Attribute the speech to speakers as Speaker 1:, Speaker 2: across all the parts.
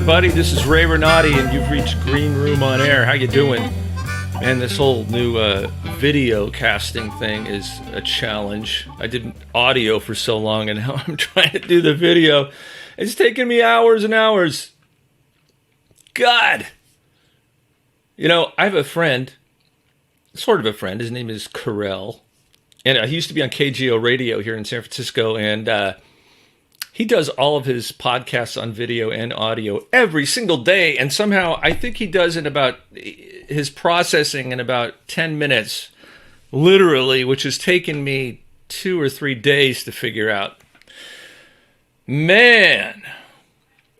Speaker 1: everybody. This is Ray Renati, and you've reached Green Room on Air. How you doing? Man, this whole new video casting thing is a challenge. I did audio for so long, and now I'm trying to do the video. It's taking me hours and hours. God! You know, I have a friend, sort of a friend. His name is Carell. And he used to be on KGO Radio here in San Francisco, and he does all of his podcasts on video and audio every single day. And somehow, I think he does his processing in about 10 minutes, literally, which has taken me 2 or 3 days to figure out. Man,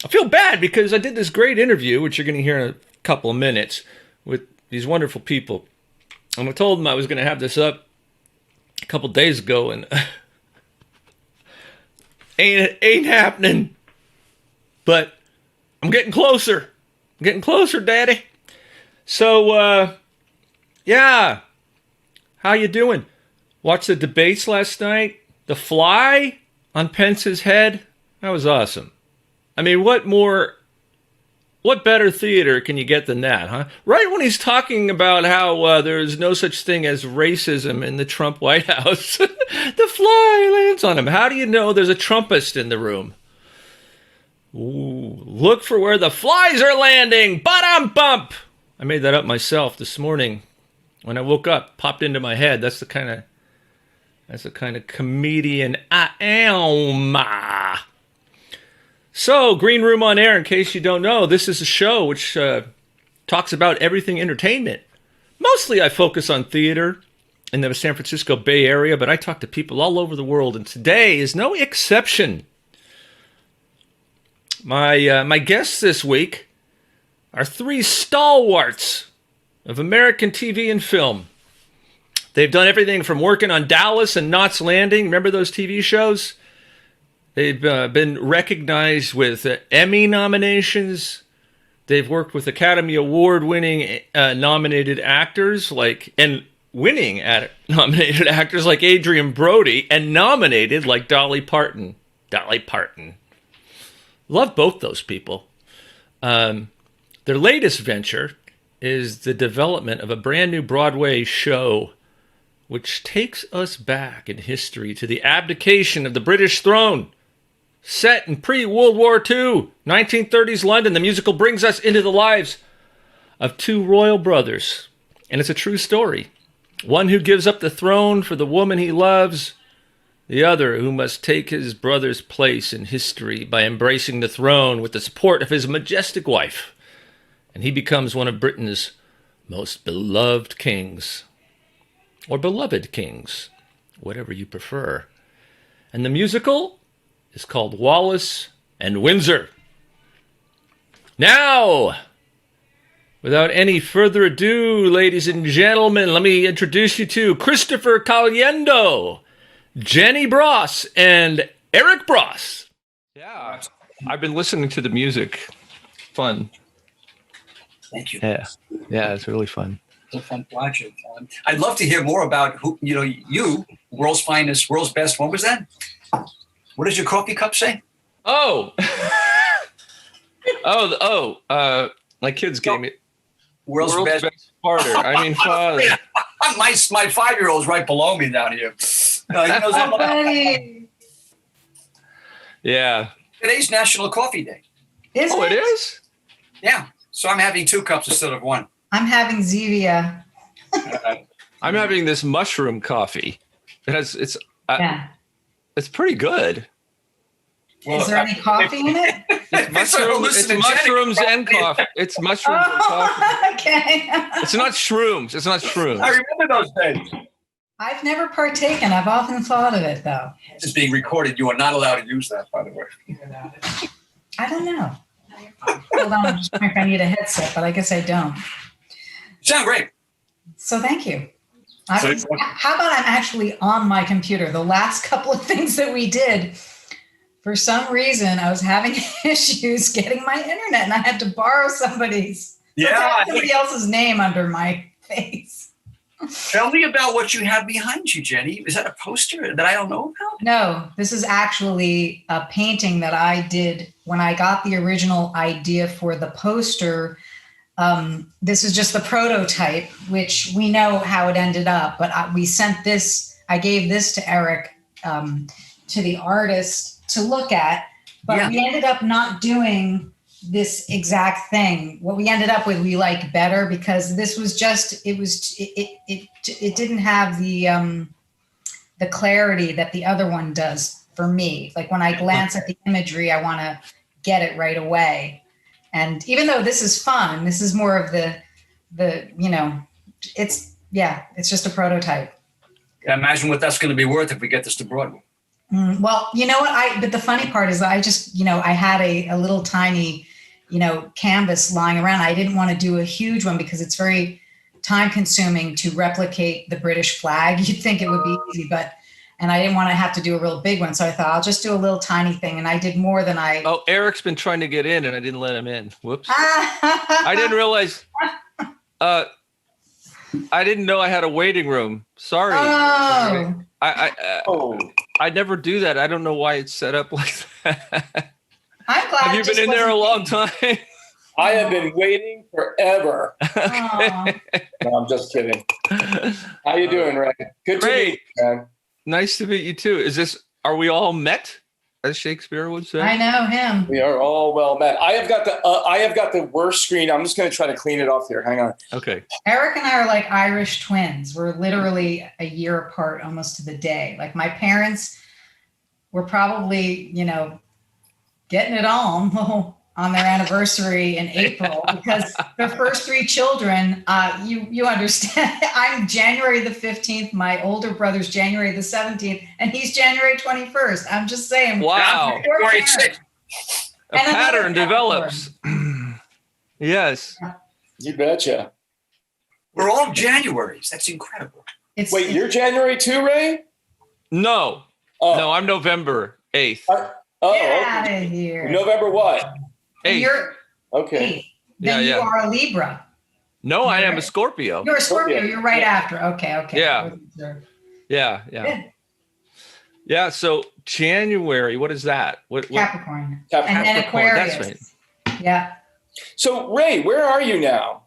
Speaker 1: I feel bad because I did this great interview, which you're going to hear in a couple of minutes, with these wonderful people. And I told them I was going to have this up a couple days ago, and ain't happening. But I'm getting closer. I'm getting closer, Daddy. So, yeah. How you doing? Watched the debates last night. The fly on Pence's head. That was awesome. I mean, what better theater can you get than that, huh? Right when he's talking about how there is no such thing as racism in the Trump White House, the fly lands on him. How do you know there's a Trumpist in the room? Ooh, look for where the flies are landing. Ba-dum-bump. I made that up myself this morning when I woke up. Popped into my head. That's the kind of comedian I am. So, Green Room on Air, in case you don't know, this is a show which talks about everything entertainment. Mostly I focus on theater in the San Francisco Bay Area, but I talk to people all over the world, and today is no exception. My guests this week are 3 stalwarts of American TV and film. They've done everything from working on Dallas and Knots Landing. Remember those TV shows? They've been recognized with Emmy nominations. They've worked with Academy Award-winning nominated actors nominated actors like Adrian Brody, and nominated like Dolly Parton. Dolly Parton. Love both those people. Their latest venture is the development of a brand new Broadway show which takes us back in history to the abdication of the British throne. Set in pre-World War II, 1930s London, the musical brings us into the lives of 2 royal brothers. And it's a true story. One who gives up the throne for the woman he loves, the other who must take his brother's place in history by embracing the throne with the support of his majestic wife. And he becomes one of Britain's most beloved kings. Or beloved kings, whatever you prefer. And the musical is called Wallis and Windsor. Now, without any further ado, ladies and gentlemen, let me introduce you to Christopher Caliendo, Jonnie Bross, and Eric Bross. Yeah, I've been listening to the music. Fun.
Speaker 2: Thank you.
Speaker 1: Yeah, it's really fun.
Speaker 2: It's a fun project. I'd love to hear more about you, world's finest, world's best. What was that? What does your coffee cup say?
Speaker 1: My kids gave me
Speaker 2: world's best
Speaker 1: partner. I mean, father.
Speaker 2: my 5-year-old's right below me down here. He knows all about it.
Speaker 1: Yeah.
Speaker 2: Today's National Coffee Day.
Speaker 3: Is it?
Speaker 1: It is?
Speaker 2: Yeah. So I'm having 2 cups instead of 1.
Speaker 3: I'm having Zevia.
Speaker 1: I'm having this mushroom coffee. It's pretty good.
Speaker 3: Is there any coffee in it?
Speaker 1: It's mushrooms and coffee. It's mushrooms and coffee.
Speaker 3: Okay.
Speaker 1: It's not shrooms.
Speaker 2: I remember those days.
Speaker 3: I've never partaken. I've often thought of it, though.
Speaker 2: This is being recorded. You are not allowed to use that, by the way.
Speaker 3: I don't know. Hold on. I'm just wondering if I need a headset, but I guess I don't.
Speaker 2: You sound great.
Speaker 3: So thank you. How about I'm actually on my computer? The last couple of things that we did, for some reason, I was having issues getting my internet, and I had to borrow somebody's.
Speaker 2: Yeah.
Speaker 3: Somebody else's name under my face.
Speaker 2: Tell me about what you have behind you, Jenny. Is that a poster that I don't know about?
Speaker 3: No, this is actually a painting that I did when I got the original idea for the poster. This is just the prototype, which we know how it ended up, but we sent this, I gave this to Eric, to the artist to look at, but we ended up not doing this exact thing. What we ended up with, we like better, because this was just, it didn't have the clarity that the other one does for me. Like when I glance at the imagery, I want to get it right away. And even though this is fun, this is more of the it's just a prototype.
Speaker 2: Yeah, imagine what that's going to be worth if we get this to Broadway.
Speaker 3: Well, you know what? But the funny part is I just, I had a little tiny, canvas lying around. I didn't want to do a huge one because it's very time consuming to replicate the British flag. You'd think it would be easy, and I didn't want to have to do a real big one. So I thought I'll just do a little tiny thing. And I did more than I.
Speaker 1: Oh, Eric's been trying to get in and I didn't let him in. Whoops. I didn't realize. I didn't know I had a waiting room. Sorry.
Speaker 3: Oh.
Speaker 1: I never do that. I don't know why it's set up like that.
Speaker 3: I'm glad.
Speaker 1: Have you been in there a long time?
Speaker 4: I have been waiting forever.
Speaker 3: Okay.
Speaker 4: No, I'm just kidding. How you doing, Ray? Good to meet you, man.
Speaker 1: Nice to meet you too. Are we all met, as Shakespeare would say?
Speaker 3: I know him.
Speaker 4: We are all well met. I have got the worst screen. I'm just going to try to clean it off here. Hang on.
Speaker 1: Okay.
Speaker 3: Eric and I are like Irish twins. We're literally a year apart almost to the day. Like my parents were probably, getting it on their anniversary in April because their first three children, you understand, I'm January the 15th, my older brother's January the 17th, and he's January 21st. I'm just saying.
Speaker 1: Wow. A pattern develops. Yes.
Speaker 4: You betcha.
Speaker 2: We're all Januaries. That's incredible.
Speaker 4: Wait, you're January too, Ray?
Speaker 1: No.
Speaker 4: Oh.
Speaker 1: No, I'm November 8th.
Speaker 3: Get out of here.
Speaker 4: November what?
Speaker 3: 8th. You're
Speaker 4: okay.
Speaker 3: 8th. Then you are a Libra.
Speaker 1: No, I am a Scorpio.
Speaker 3: You're a Scorpio. You're right after. Okay.
Speaker 1: Yeah. Yeah. So January, what is that? What?
Speaker 3: Capricorn.
Speaker 4: Capricorn.
Speaker 3: And then Aquarius.
Speaker 1: That's right.
Speaker 3: Yeah.
Speaker 4: So Ray, where are you now?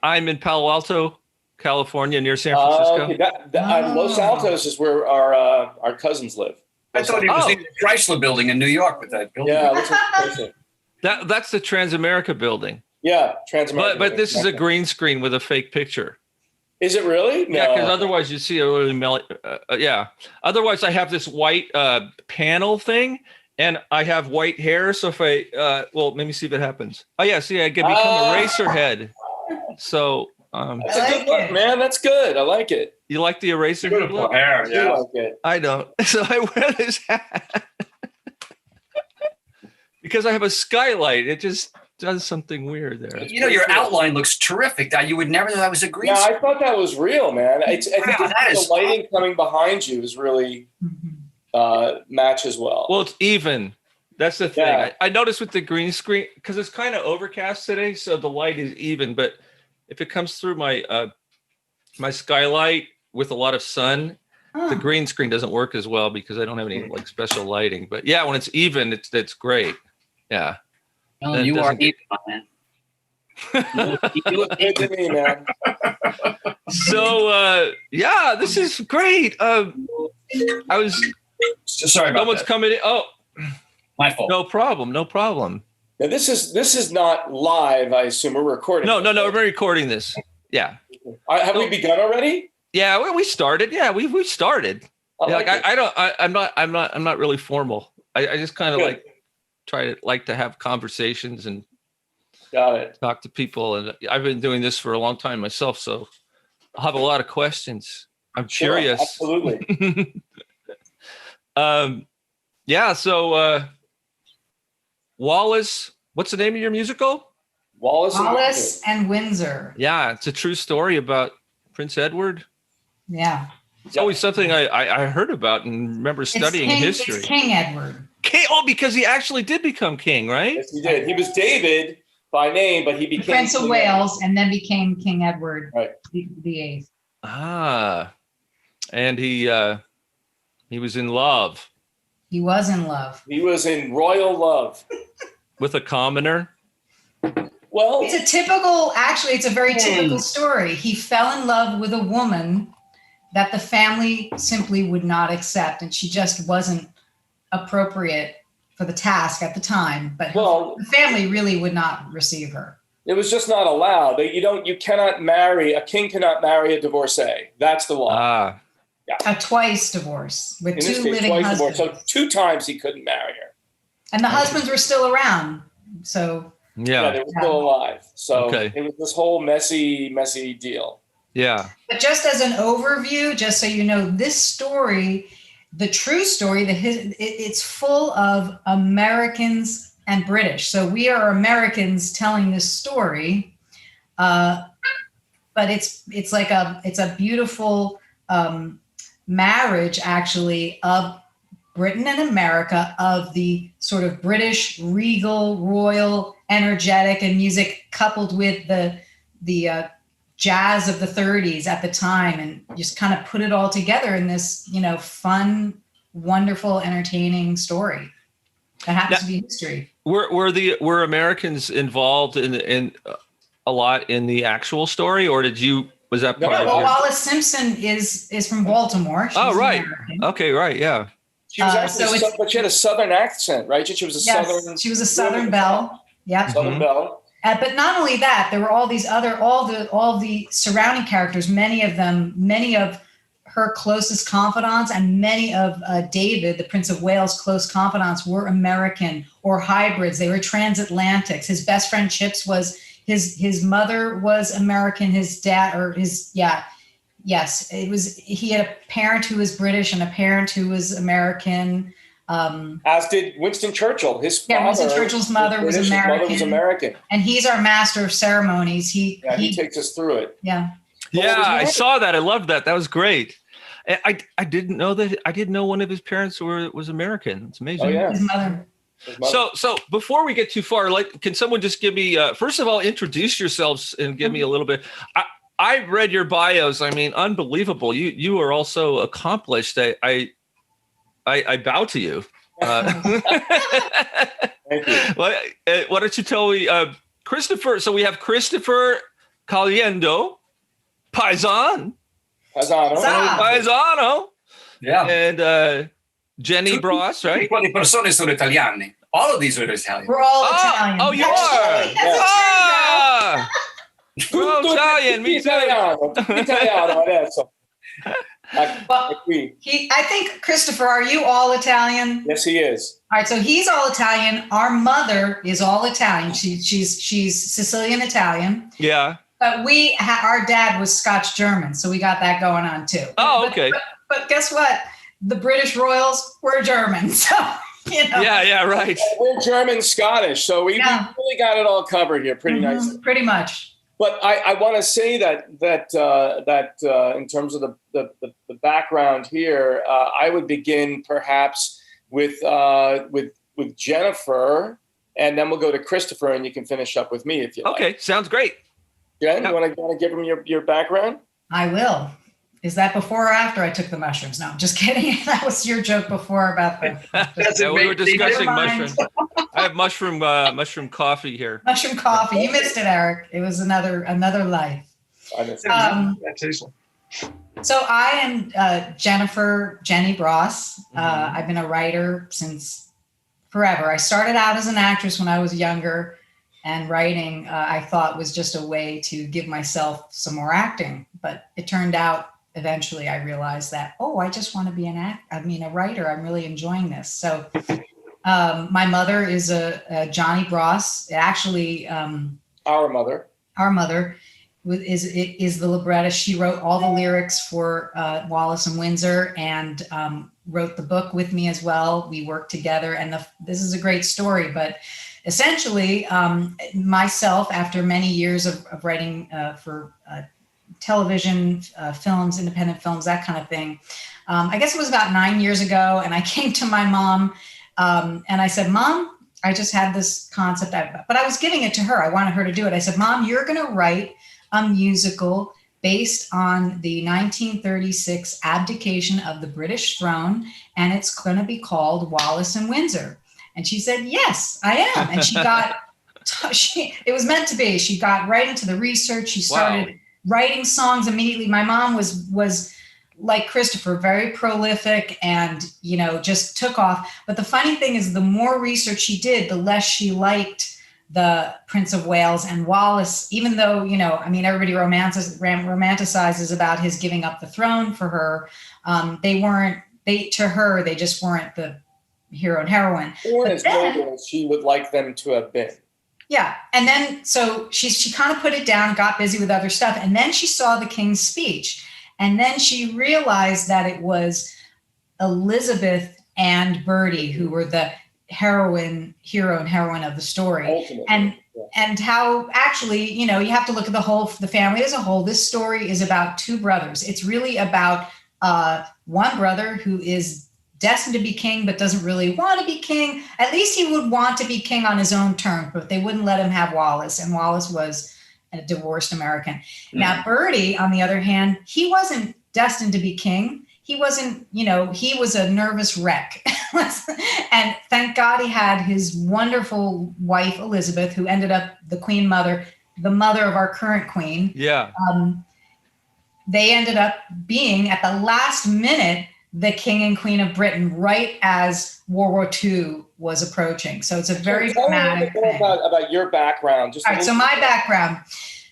Speaker 1: I'm in Palo Alto, California, near San Francisco.
Speaker 4: Los Altos is where our cousins live.
Speaker 2: I thought he was in the Chrysler building in New York with that building.
Speaker 4: Yeah, listen.
Speaker 1: That's the Transamerica building.
Speaker 4: Yeah, Transamerica.
Speaker 1: But this is a green screen with a fake picture.
Speaker 4: Is it really? No.
Speaker 1: Yeah, because otherwise you see a really yeah. Otherwise, I have this white panel thing, and I have white hair. So if let me see if it happens. Oh yeah, see, I can become a racer head. So
Speaker 4: that's a good look, man. That's good. I like it.
Speaker 1: You like the eraser head look?
Speaker 2: Hair, yeah.
Speaker 4: I like it.
Speaker 1: I don't. So I wear this hat because I have a skylight. It just does something weird there.
Speaker 2: Your outline looks terrific. You would never know that was a green screen.
Speaker 4: I thought that was real, man. I think the lighting coming behind you is really matches well.
Speaker 1: Well, it's even. That's the thing. Yeah. I noticed with the green screen, because it's kind of overcast today, so the light is even. But if it comes through my my skylight with a lot of sun, the green screen doesn't work as well because I don't have any special lighting. But yeah, when it's even, it's great. Yeah.
Speaker 2: Well, you are even, man.
Speaker 4: You look good to me, man.
Speaker 1: So this is great. I was
Speaker 2: sorry about
Speaker 1: someone's
Speaker 2: that.
Speaker 1: coming in. Oh,
Speaker 2: my fault.
Speaker 1: No problem.
Speaker 4: Now this is not live. I assume we're recording.
Speaker 1: No. We're recording this. Yeah.
Speaker 4: Have we begun already?
Speaker 1: Yeah, we started. Yeah, we started. I'm not really formal. I just kind of try to have conversations and talk to people. And I've been doing this for a long time myself, so I'll have a lot of questions. I'm curious.
Speaker 4: Absolutely.
Speaker 1: So Wallis, what's the name of your musical?
Speaker 3: Wallis and Windsor.
Speaker 1: Yeah, it's a true story about Prince Edward.
Speaker 3: Yeah.
Speaker 1: It's always something I heard about and remember studying history.
Speaker 3: It's King Edward.
Speaker 1: Because he actually did become king, right?
Speaker 4: Yes, he did. He was David by name, but he became
Speaker 3: Prince of Wales and then became King Edward
Speaker 4: the
Speaker 3: eighth.
Speaker 1: And he was in love.
Speaker 3: He was in love.
Speaker 4: He was in royal love.
Speaker 1: With a commoner?
Speaker 4: Well,
Speaker 3: it's a very typical story. He fell in love with a woman that the family simply would not accept, and she just wasn't appropriate for the task at the time. But the family really would not receive her.
Speaker 4: It was just not allowed. You cannot marry, a king cannot marry a divorcee. That's the law.
Speaker 3: Yeah. A twice divorce with
Speaker 4: in
Speaker 3: two
Speaker 4: this case,
Speaker 3: living
Speaker 4: twice
Speaker 3: husbands.
Speaker 4: divorce. So 2 times he couldn't marry her.
Speaker 3: And the husbands were still around. So
Speaker 4: yeah they were still alive. So it was this whole messy deal.
Speaker 1: Yeah.
Speaker 3: But just as an overview, just so you know, this story, the true story, it's full of Americans and British. So we are Americans telling this story, but it's a beautiful marriage, actually, of Britain and America, of the sort of British, regal, royal, energetic, and music coupled with the jazz of the 30s at the time, and just kind of put it all together in this, fun, wonderful, entertaining story that happens to be history.
Speaker 1: Were Americans involved in a lot in the actual story, or was that part of your...
Speaker 3: Wallis Simpson is from Baltimore. She's
Speaker 1: right.
Speaker 3: American.
Speaker 1: Okay, right, yeah.
Speaker 4: She was actually, but she had a Southern accent, right? She was a Southern.
Speaker 3: She was a Southern belle. Yeah.
Speaker 4: Southern belle.
Speaker 3: But not only that, there were all the surrounding characters. Many of her closest confidants, and many of David, the Prince of Wales' close confidants, were American or hybrids. They were transatlantics. His best friend Chips was his mother was American. His dad yes, it was. He had a parent who was British and a parent who was American.
Speaker 4: As did Winston Churchill. His father,
Speaker 3: Winston Churchill's mother was American.
Speaker 4: His mother was American.
Speaker 3: And he's our master of ceremonies. He
Speaker 4: takes us through it.
Speaker 3: Yeah.
Speaker 1: Yeah, I saw that. I loved that. That was great. I didn't know that. I didn't know one of his parents was American. It's amazing.
Speaker 4: Oh, yeah.
Speaker 3: His mother.
Speaker 1: So before we get too far, can someone just give me first of all, introduce yourselves and give me a little bit. I read your bios. I mean, unbelievable. You are also accomplished. I bow to you.
Speaker 4: Thank you.
Speaker 1: Why don't you tell me, Christopher? So we have Christopher Caliendo, Paisano.
Speaker 2: Yeah.
Speaker 1: And Jonnie Bross, right?
Speaker 2: Tutte le persone sono italiane. All of these are Italian.
Speaker 3: We're all Italian.
Speaker 1: Oh, you are. We're all Italian. Me too.
Speaker 4: Italiano adesso.
Speaker 3: I think, Christopher, are you all Italian?
Speaker 4: Yes, he is.
Speaker 3: All right, so he's all Italian. Our mother is all Italian. She's Sicilian Italian.
Speaker 1: Yeah.
Speaker 3: But our dad was Scotch German, so we got that going on too.
Speaker 1: Oh, okay.
Speaker 3: But guess what? The British royals were German, so
Speaker 1: Yeah, right.
Speaker 4: We're German Scottish, so we really got it all covered here, pretty nicely.
Speaker 3: Pretty much.
Speaker 4: But I want to say that in terms of the background here, I would begin perhaps with Jennifer, and then we'll go to Christopher, and you can finish up with me if you like.
Speaker 1: Okay, sounds great.
Speaker 4: Jen, you want to give him your background?
Speaker 3: I will. Is that before or after I took the mushrooms? No, just kidding. That was your joke before about the.
Speaker 1: We were discussing mushrooms. I have mushroom coffee here.
Speaker 3: Mushroom coffee. You missed it, Eric. It was another life. So I am Jonnie Bross. I've been a writer since forever. I started out as an actress when I was younger, and writing I thought was just a way to give myself some more acting. But it turned out eventually I realized that, I just want to be a writer. I'm really enjoying this. So my mother is a Jonnie Bross. Actually,
Speaker 4: our mother
Speaker 3: is the librettist. She wrote all the lyrics for Wallis and Windsor, and wrote the book with me as well. We worked together, and this is a great story. But essentially, myself, after many years of writing for television, films, independent films, that kind of thing, I guess it was about 9 years ago, and I came to my mom and I said, Mom, I just had this concept, but I was giving it to her. I wanted her to do it. I said, Mom, you're going to write a musical based on the 1936 abdication of the British throne, and it's going to be called Wallace and Windsor. And she said, yes, I am. And she got, it was meant to be. She got right into the research. She started writing songs immediately. My mom was like Christopher, very prolific and, just took off. But the funny thing is, the more research she did, the less she liked the Prince of Wales and Wallace, even though, everybody romanticizes about his giving up the throne for her. They just weren't the hero and heroine.
Speaker 4: Or as noble as she would like them to have been.
Speaker 3: Yeah. And then, so she kind of put it down, got busy with other stuff. And then she saw the King's Speech. And then she realized that it was Elizabeth and Bertie who were the hero and heroine of the story. Ultimately, and how actually, you have to look at the family as a whole. This story is about two brothers. It's really about one brother who is destined to be king, but doesn't really want to be king. At least he would want to be king on his own terms, but they wouldn't let him have Wallace. And Wallace was a divorced American. Mm-hmm. Now, Bertie, on the other hand, he wasn't destined to be king. He wasn't, he was a nervous wreck. And thank God he had his wonderful wife, Elizabeth, who ended up the queen mother, the mother of our current queen.
Speaker 1: Yeah.
Speaker 3: They ended up being, at the last minute, the king and queen of Britain, right as World War II was approaching. So it's a very dramatic thing.
Speaker 4: About your background.
Speaker 3: All right, so my background.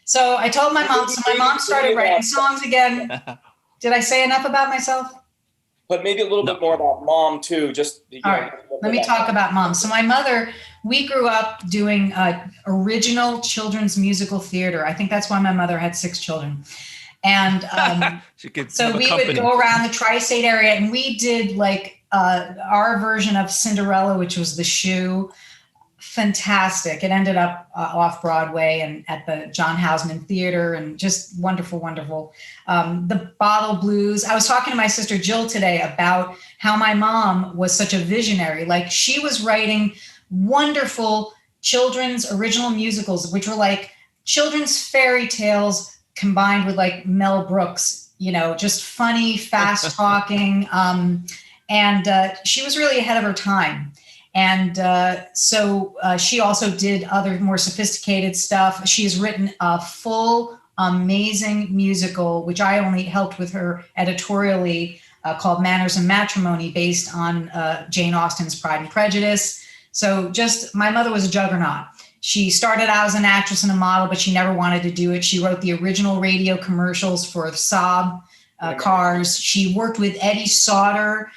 Speaker 3: So I told my mom, my mom started writing songs again. Did I say enough about myself?
Speaker 4: But maybe a little bit more about mom too.
Speaker 3: All right, let me talk about mom. So my mother, we grew up doing original children's musical theater. I think that's why my mother had 6 children. And so we would go around the tri-state area, and we did our version of Cinderella, which was the shoe. Fantastic. It ended up off Broadway and at the John Houseman Theater, and just wonderful, wonderful. The Bottle Blues. I was talking to my sister Jill today about how my mom was such a visionary. Like, she was writing wonderful children's original musicals, which were like children's fairy tales combined with like Mel Brooks, just funny, fast talking. And she was really ahead of her time. And so she also did other more sophisticated stuff. She has written a full, amazing musical, which I only helped with her editorially, called Manners and Matrimony, based on Jane Austen's Pride and Prejudice. So my mother was a juggernaut. She started out as an actress and a model, but she never wanted to do it. She wrote the original radio commercials for Saab cars. She worked with Eddie Sauter,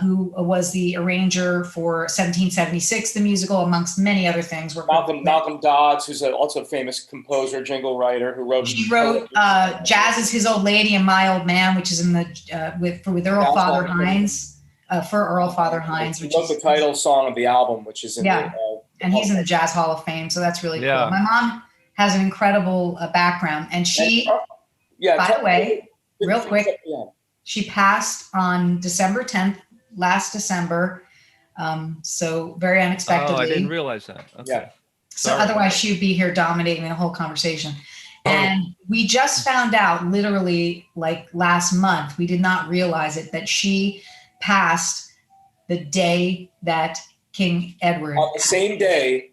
Speaker 3: who was the arranger for 1776, the musical, amongst many other things.
Speaker 4: Malcolm Dodds, who's also a famous composer, jingle writer, who wrote.
Speaker 3: She wrote "Jazz Is His Old Lady" and "My Old Man," which is in the with Earl Father Hines, for Earl Father Hines.
Speaker 4: She wrote the title song of the album, which is in
Speaker 3: and he's in the Jazz Hall of Fame, so that's really cool. My mom has an incredible background, and she, by the way, real quick, she passed on December 10th, last December, so very unexpectedly.
Speaker 1: Oh, I didn't realize that. Okay.
Speaker 4: Yeah.
Speaker 3: So otherwise she'd be here dominating the whole conversation. And we just found out, literally like last month, we did not realize it, that she passed the day that King Edward.
Speaker 4: On the same day.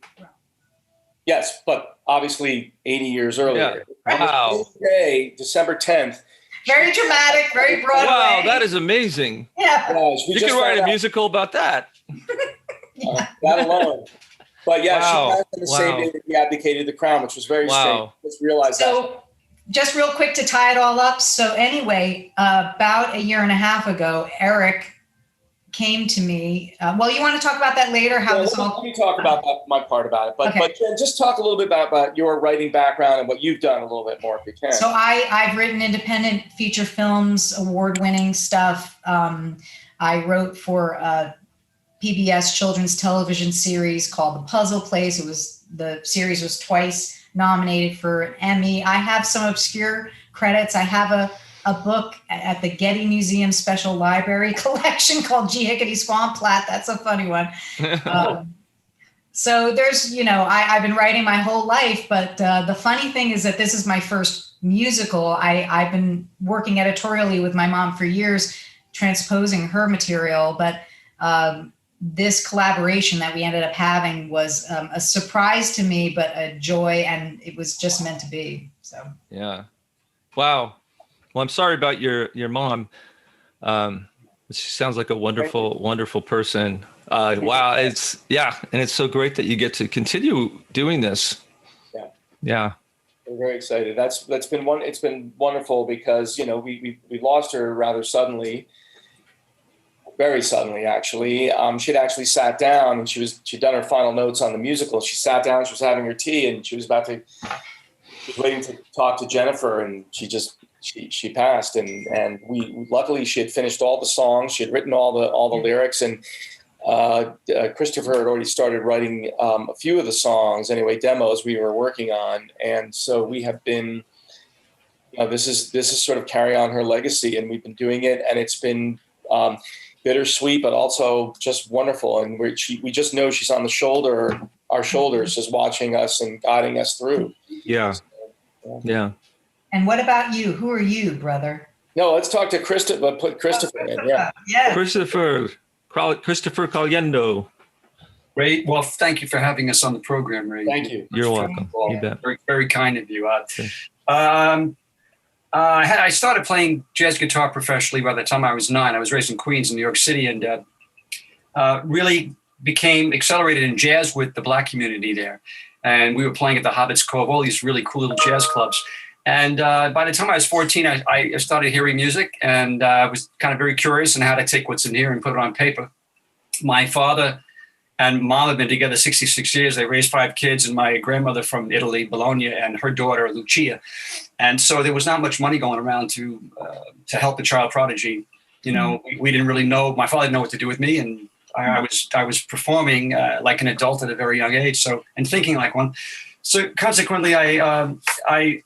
Speaker 4: Yes, but obviously 80 years earlier.
Speaker 1: Yeah. Wow.
Speaker 4: On the same day, December 10th.
Speaker 3: Very dramatic, very Broadway.
Speaker 1: Wow, that is amazing.
Speaker 3: Yeah.
Speaker 1: You could write a musical about that.
Speaker 4: That alone. But yeah, she passed on the same day that he abdicated the crown, which was very strange. Just realized that.
Speaker 3: So just real quick to tie it all up. So anyway, about a year and a half ago, Eric came to me. Well, you want to talk about that later?
Speaker 4: Let me talk about that, my part about it. But Jen, just talk a little bit about your writing background and what you've done a little bit more, if you can.
Speaker 3: So I've written independent feature films, award-winning stuff. I wrote for a PBS children's television series called The Puzzle Place. The series was twice nominated for an Emmy. I have some obscure credits. I have a book at the Getty Museum Special Library collection called Gee Hickety Swamp Plat. That's a funny one. So there's, I've been writing my whole life, but the funny thing is that this is my first musical. I've been working editorially with my mom for years, transposing her material, but this collaboration that we ended up having was a surprise to me, but a joy, and it was just meant to be. So
Speaker 1: yeah, wow. Well, I'm sorry about your mom. She sounds like a wonderful person. Wow, and it's so great that you get to continue doing this. Yeah.
Speaker 4: We're very excited. It's been wonderful because, we lost her rather suddenly, very suddenly actually. She'd actually sat down and she'd done her final notes on the musical. She sat down, she was having her tea, and she was waiting to talk to Jennifer, and she passed. And we luckily she had finished all the songs. She had written all the lyrics, and Christopher had already started writing a few of the songs, demos we were working on. And so we have been, this is sort of carry on her legacy, and we've been doing it, and it's been bittersweet, but also just wonderful. And we just know she's on our shoulders, just watching us and guiding us through.
Speaker 1: Yeah. Yeah.
Speaker 3: And what about you? Who are you, brother?
Speaker 4: No, let's talk to Christopher. Put Christopher in. Yeah.
Speaker 1: Christopher Caliendo.
Speaker 2: Ray, well, thank you for having us on the program, Ray.
Speaker 4: Thank you.
Speaker 1: You're welcome. You bet.
Speaker 2: Very, very kind of you. I started playing jazz guitar professionally by the time I was 9. I was raised in Queens, in New York City, and really became accelerated in jazz with the Black community there. And we were playing at the Hobbit's Cove, all these really cool little jazz clubs. And by the time I was 14, I started hearing music, and was kind of very curious on how to take what's in here and put it on paper. My father and mom have been together 66 years. They raised 5 kids, and my grandmother from Italy, Bologna, and her daughter, Lucia. And so there was not much money going around to help the child prodigy. We didn't really know. My father didn't know what to do with me, and I was performing like an adult at a very young age. So, and thinking like one. So consequently, I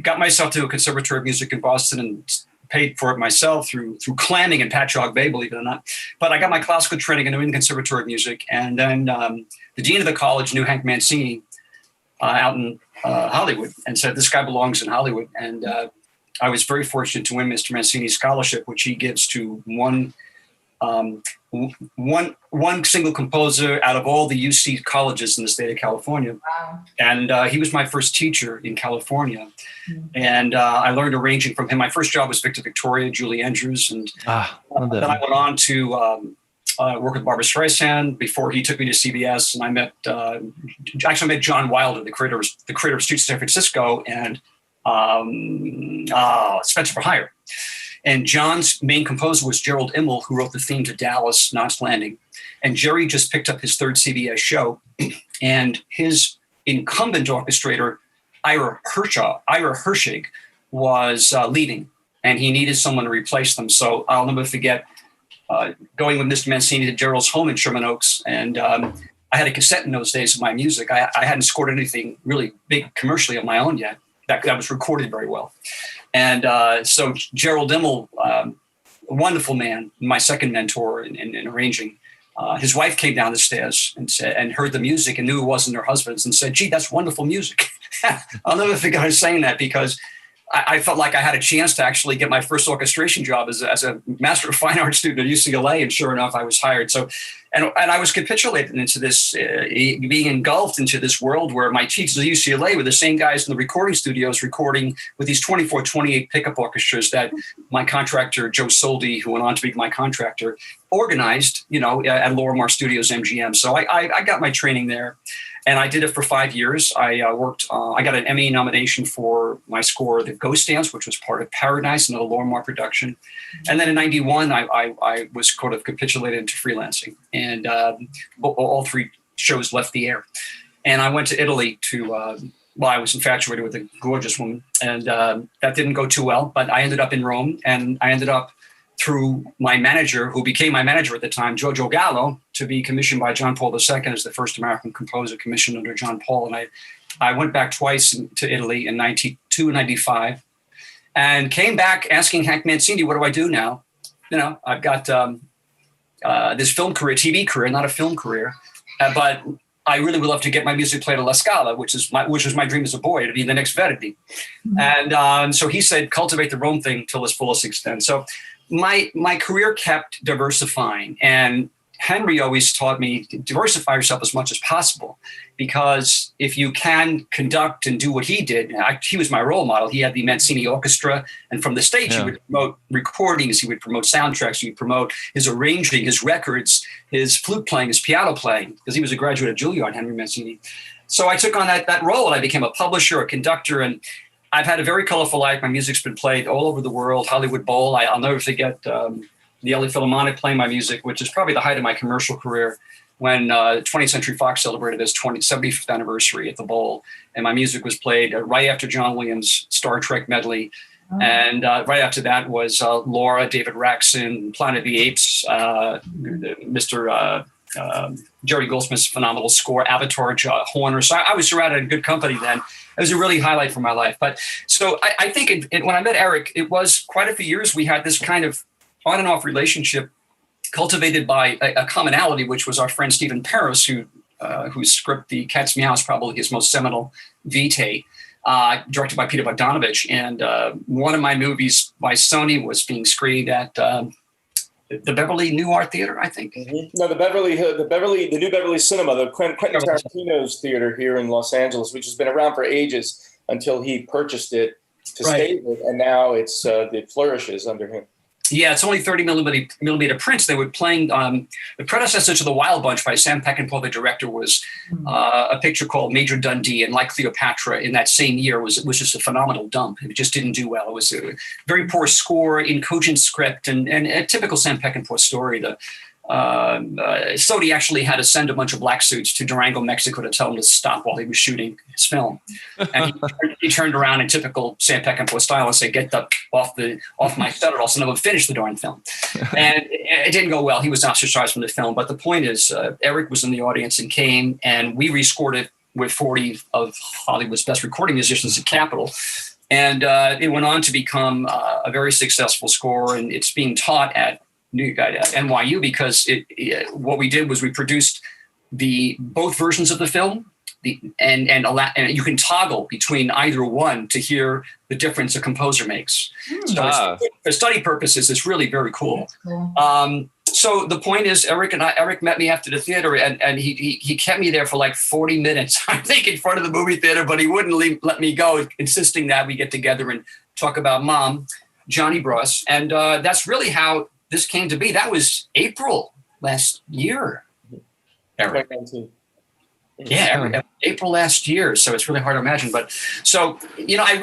Speaker 2: got myself to a conservatory of music in Boston and paid for it myself through clamming in Patchogue Bay, believe it or not. But I got my classical training in the New England Conservatory of Music, and then the dean of the college knew Hank Mancini out in Hollywood, and said this guy belongs in Hollywood. And I was very fortunate to win Mr. Mancini's scholarship, which he gives to one single composer out of all the UC colleges in the state of California.
Speaker 3: Wow.
Speaker 2: And he was my first teacher in California. Mm-hmm. And I learned arranging from him. My first job was Victor Victoria, Julie Andrews. And then I went on to work with Barbra Streisand before he took me to CBS. And I met John Wilder, the creator of Streets of San Francisco, and Spencer for Hire. And John's main composer was Gerald Immel, who wrote the theme to Dallas, Knots Landing. And Jerry just picked up his 3rd CBS show, and his incumbent orchestrator, Ira Hershig, was leaving, and he needed someone to replace them. So I'll never forget going with Mr. Mancini to Gerald's home in Sherman Oaks, and I had a cassette in those days of my music. I hadn't scored anything really big commercially on my own yet. That was recorded very well. And so Gerald Immel, a wonderful man, my second mentor in arranging, his wife came down the stairs and heard the music and knew it wasn't her husband's, and said, "Gee, that's wonderful music." I'll never forget her saying that, because I felt like I had a chance to actually get my first orchestration job as a Master of Fine Arts student at UCLA, and sure enough, I was hired. So, and I was capitulated into this, being engulfed into this world where my teachers at UCLA were the same guys in the recording studios recording with these 24, 28 pickup orchestras that my contractor, Joe Soldi, who went on to be my contractor, organized, at Lorimar Studios, MGM. So I got my training there. And I did it for 5 years. I got an Emmy nomination for my score, The Ghost Dance, which was part of Paradise, another Lorimar production. And then in 91, I was sort of capitulated into freelancing. And all 3 shows left the air. And I went to Italy I was infatuated with a gorgeous woman. And that didn't go too well. But I ended up in Rome, and I ended up through my manager, who became my manager at the time, Giorgio Gallo, to be commissioned by John Paul II as the first American composer commissioned under John Paul. And I went back twice to Italy in 92 and 95, and came back asking Hank Mancini, what do I do now? I've got this film career, TV career, not a film career. But I really would love to get my music played at La Scala, which was my dream as a boy, to be the next Verdi. And so he said, cultivate the Rome thing till its fullest extent. So my career kept diversifying, and Henry always taught me to diversify yourself as much as possible, because if you can conduct and do what he did, he was my role model. He had the Mancini Orchestra, and from the stage, he would promote recordings, he would promote soundtracks, he would promote his arranging, his records, his flute playing, his piano playing, because he was a graduate of Juilliard, Henry Mancini. So I took on that role, and I became a publisher, a conductor, and I've had a very colorful life. My music's been played all over the world, Hollywood Bowl. I'll never forget the LA Philharmonic playing my music, which is probably the height of my commercial career, when 20th Century Fox celebrated its 75th anniversary at the Bowl. And my music was played right after John Williams' Star Trek medley. Oh. And right after that was Laura, David Raxon, Planet of the Apes, Mr. Jerry Goldsmith's phenomenal score, Avatar, Horner. So I was surrounded in good company then. It was a really highlight for my life. But so I think when I met Eric, it was quite a few years we had this kind of on and off relationship cultivated by a commonality, which was our friend Stephen Paris, whose script, The Cat's Meow, is probably his most seminal vitae, directed by Peter Bogdanovich. And one of my movies by Sony was being screened at the Beverly New Art Theater, I think.
Speaker 4: Mm-hmm. No, the New Beverly Cinema, the Quentin Tarantino's theater here in Los Angeles, which has been around for ages until he purchased it to stage it, and now it flourishes under him.
Speaker 2: Yeah, it's only 30 millimeter prints. They were playing the predecessor to The Wild Bunch by Sam Peckinpah, the director, was a picture called Major Dundee, and like Cleopatra in that same year was just a phenomenal dump. It just didn't do well. It was a very poor score, incogent script, and a typical Sam Peckinpah story. Sodi actually had to send a bunch of black suits to Durango, Mexico, to tell him to stop while he was shooting his film. And he turned around in typical Sam Peckinpah style and said, "Get off my set, or else I would finish the darn film." And it didn't go well. He was ostracized from the film. But the point is, Eric was in the audience and came, and we rescored it with 40 of Hollywood's best recording musicians at Capitol. And it went on to become a very successful score, and it's being taught at NYU, because what we did was we produced both versions of the film, and you can toggle between either one to hear the difference a composer makes. So for study purposes, it's really very cool. So the point is, Eric met me after the theater, and he kept me there for like 40 minutes, I think, in front of the movie theater, but he wouldn't let me go, insisting that we get together and talk about Mom, Jonnie Bross. And that's really how this came to be. That was April last year, Eric. Yeah, April last year. So it's really hard to imagine. But so, I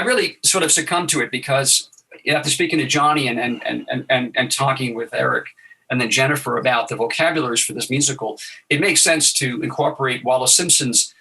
Speaker 2: really sort of succumbed to it, because after speaking to Jonnie and talking with Eric and then Jennifer about the vocabularies for this musical, it makes sense to incorporate Wallis Simpson's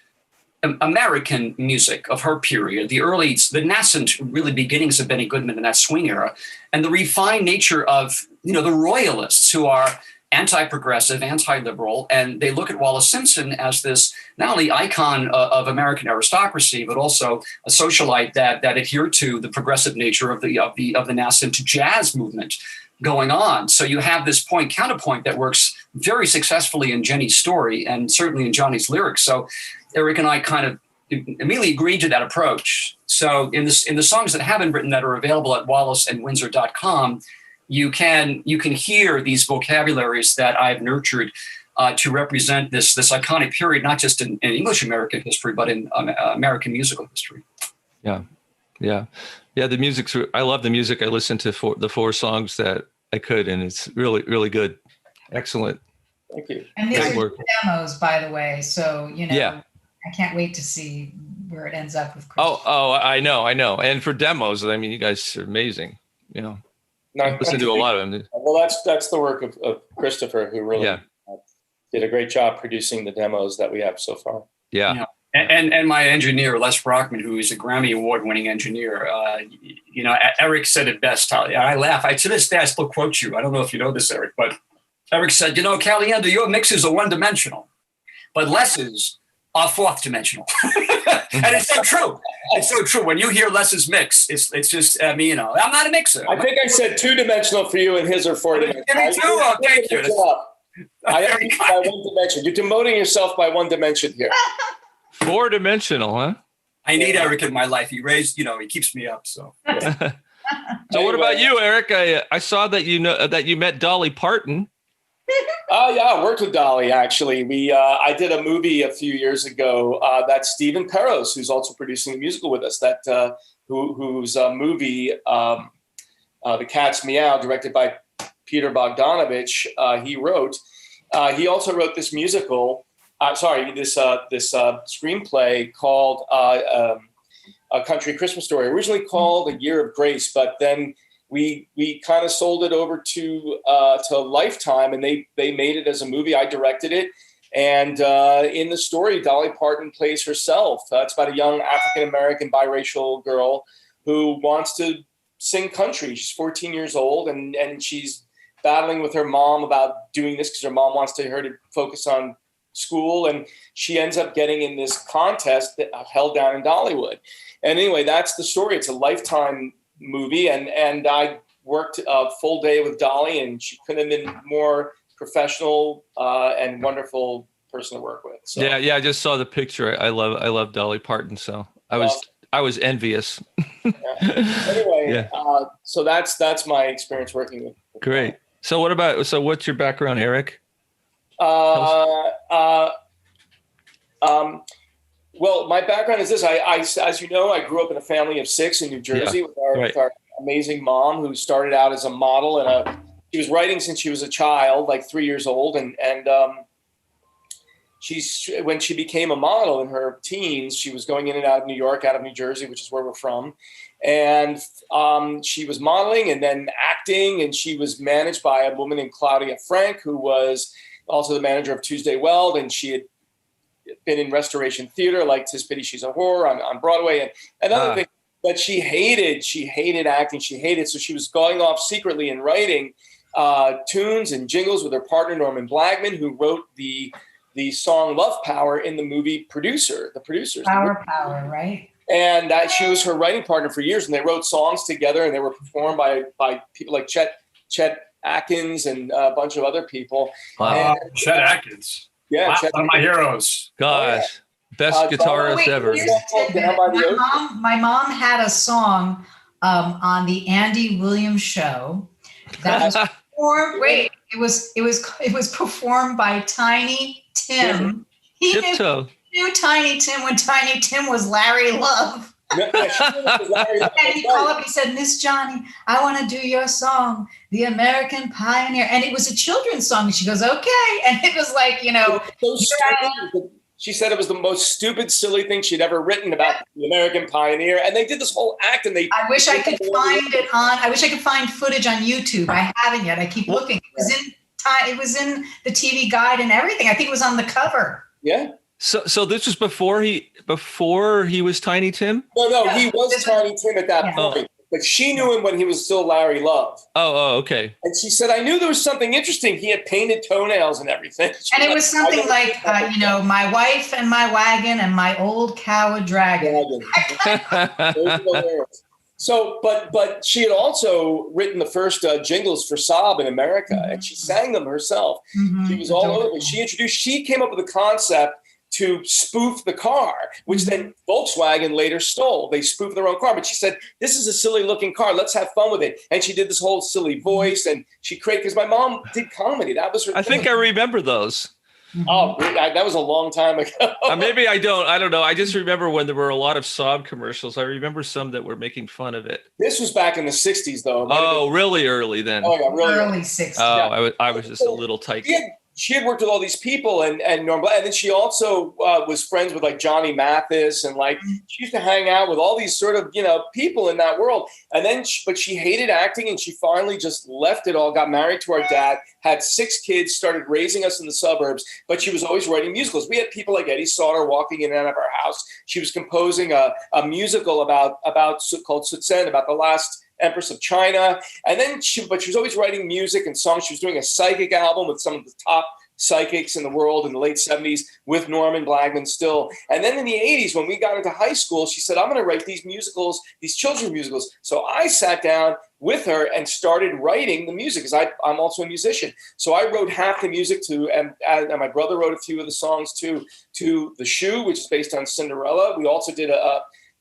Speaker 2: American music of her period, the nascent really beginnings of Benny Goodman in that swing era, and the refined nature of the royalists, who are anti-progressive, anti-liberal, and they look at Wallis Simpson as this not only icon of American aristocracy, but also a socialite that adhered to the progressive nature of the nascent jazz movement going on. So you have this counterpoint that works very successfully in Jenny's story, and certainly in Jonnie's lyrics. So Eric and I kind of immediately agreed to that approach. So in the songs that have been written that are available at WALLISandWINDSOR.com, you can hear these vocabularies that I've nurtured to represent this iconic period, not just in English American history, but in American musical history.
Speaker 1: Yeah. The music's. I love the music. I listened to the four songs that I could, and it's really, really good. Excellent.
Speaker 4: Thank you.
Speaker 3: And these are demos, by the way. So I can't wait to see where it ends up with Chris.
Speaker 1: Oh, I know. And for demos, I mean, you guys are amazing. I listen to a lot of them.
Speaker 4: Well, that's the work of Christopher, who really did a great job producing the demos that we have so far.
Speaker 1: Yeah.
Speaker 2: And my engineer, Les Brockman, who is a Grammy Award-winning engineer, Eric said it best. I laugh. To this day, I still quote you. I don't know if you know this, Eric, but Eric said, Caliendo, your mixes are one-dimensional, but Les's are fourth-dimensional. And it's so true. It's so true. When you hear Les's mix, it's just, I'm not a mixer.
Speaker 4: I think I said two-dimensional for you, and his are four-dimensional.
Speaker 2: Me too. Oh, thank you.
Speaker 4: I am by one dimension. You're demoting yourself by one dimension here.
Speaker 1: 4-dimensional, huh?
Speaker 2: I need Eric in my life. He keeps me up. So.
Speaker 1: So what about you, Eric? I saw that you met Dolly Parton.
Speaker 4: Oh yeah, I worked with Dolly actually. I did a movie a few years ago. That's Stephen Perros, who's also producing the musical with us. Whose movie, The Cat's Meow, directed by Peter Bogdanovich, he wrote. He also wrote this musical. This screenplay called A Country Christmas Story, originally called A Year of Grace, but then we kind of sold it over to Lifetime, and they made it as a movie. I directed it, and in the story, Dolly Parton plays herself. It's about a young African American biracial girl who wants to sing country. She's 14 years old, and she's battling with her mom about doing this because her mom wants her to focus on school, and she ends up getting in this contest that held down in Dollywood. And anyway, that's the story. It's a Lifetime movie, and I worked a full day with Dolly, and she couldn't have been more professional and wonderful person to work with. So.
Speaker 1: Yeah, I just saw the picture. I love Dolly Parton, so I was envious.
Speaker 4: Yeah. Anyway, so that's my experience working with.
Speaker 1: Great. So what's your background, Eric?
Speaker 4: Well, my background is this. I as you know, I grew up in a family of 6 in New Jersey with our amazing mom, who started out as a model, and she was writing since she was a child, like 3 years old, and when she became a model in her teens, she was going in and out of New York, out of New Jersey, which is where we're from, and she was modeling and then acting, and she was managed by a woman named Claudia Frank, who was also the manager of Tuesday Weld, and she had been in Restoration Theater, like 'Tis Pity She's a Whore on Broadway, and another thing. But she hated acting. So she was going off secretly and writing tunes and jingles with her partner Norman Blagman, who wrote the song "Love Power" in the movie The Producers.
Speaker 3: Power, right? And
Speaker 4: she was her writing partner for years, and they wrote songs together, and they were performed by people like Chet Atkins and a bunch of other people.
Speaker 2: Wow, Chet Atkins.
Speaker 4: Yeah,
Speaker 2: wow, one of my heroes.
Speaker 1: Gosh, best guitarist ever.
Speaker 3: My mom had a song on the Andy Williams show that was performed. It was performed by Tiny Tim. He knew Tiny Tim when Tiny Tim was Larry Love. And he called up, he said, "Miss Jonnie, I want to do your song, The American Pioneer." And it was a children's song. And she goes, "Okay." And it was like,
Speaker 4: she said it was the most stupid, silly thing she'd ever written about the American Pioneer. And they did this whole act, and I wish I could find footage on YouTube. I haven't yet. I keep looking. It was in the TV guide and everything. I think it was on the cover. Yeah.
Speaker 1: So this was before he was Tiny Tim?
Speaker 4: No, he was Tiny Tim at that point. But she knew him when he was still Larry Love.
Speaker 1: Oh, okay.
Speaker 4: And she said, "I knew there was something interesting. He had painted toenails and everything."
Speaker 3: And it was something like, "My wife and my wagon and my old cow a dragon."
Speaker 4: So, but she had also written the first jingles for Saab in America, and she sang them herself. Mm-hmm. She was all over. She came up with the concept to spoof the car, which then Volkswagen later stole. They spoofed their own car, but she said, "This is a silly looking car. Let's have fun with it." And she did this whole silly voice, and she created, because my mom did comedy. That was her thing.
Speaker 1: Think I remember those.
Speaker 4: Oh, that was a long time ago.
Speaker 1: Maybe I don't. I don't know. I just remember when there were a lot of Saab commercials. I remember some that were making fun of it.
Speaker 4: This was back in the 60s, though.
Speaker 1: Oh, really early then.
Speaker 4: Oh, yeah, really
Speaker 3: early 60s.
Speaker 1: Oh, I was just a little tight.
Speaker 4: She had worked with all these people and Norm, and then she also was friends with like Johnny Mathis, and like she used to hang out with all these sort of people in that world. And then, but she hated acting, and she finally just left it all. Got married to our dad, had 6 kids, started raising us in the suburbs. But she was always writing musicals. We had people like Eddie Sauter walking in and out of our house. She was composing a musical called Sutsen, about the last Empress of China. And then she was always writing music and songs. She was doing a psychic album with some of the top psychics in the world in the late 70s with Norman Blagman still. And then in the 80s, when we got into high school, she said, I'm going to write these musicals, these children's musicals. So I sat down with her and started writing the music because I'm also a musician. So I wrote half the music and my brother wrote a few of the songs to The Shoe, which is based on Cinderella. We also did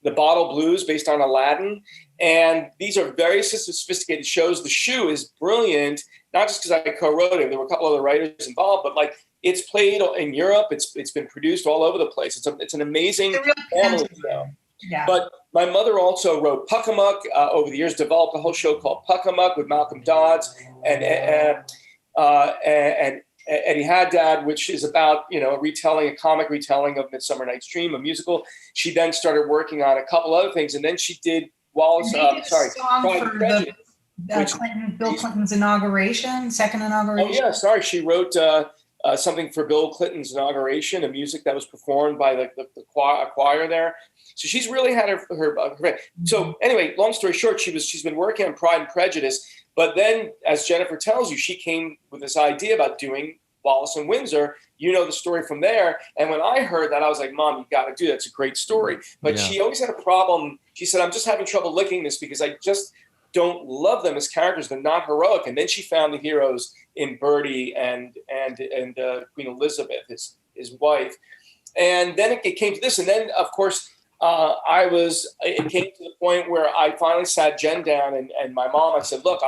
Speaker 4: The Bottle Blues based on Aladdin. And these are very sophisticated shows. The Shoe is brilliant, not just because I co-wrote it. There were a couple other writers involved, but like it's played in Europe. It's been produced all over the place. It's an amazing family show.
Speaker 3: Yeah.
Speaker 4: But my mother also wrote Puckamuck over the years, developed a whole show called Puckamuck with Malcolm Dodds and Eddie Haddad, which is about, a comic retelling of Midsummer Night's Dream, a musical. She then started working on a couple other things, and then she did Wallace.
Speaker 3: Bill Clinton's inauguration, second inauguration.
Speaker 4: Oh yeah, sorry. She wrote something for Bill Clinton's inauguration, a music that was performed by the choir there. So she's really had her. So anyway, long story short, she's been working on Pride and Prejudice. But then, as Jennifer tells you, she came with this idea about doing Wallace and Windsor. You know the story from there. And when I heard that, I was like, Mom, you got to do that. It's a great story. But she always had a problem. She said, I'm just having trouble licking this because I just don't love them as characters. They're not heroic. And then she found the heroes in Bertie and Queen Elizabeth, his wife. And then it came to this. And then, of course, it came to the point where I finally sat Jen down and my mom, I said, look,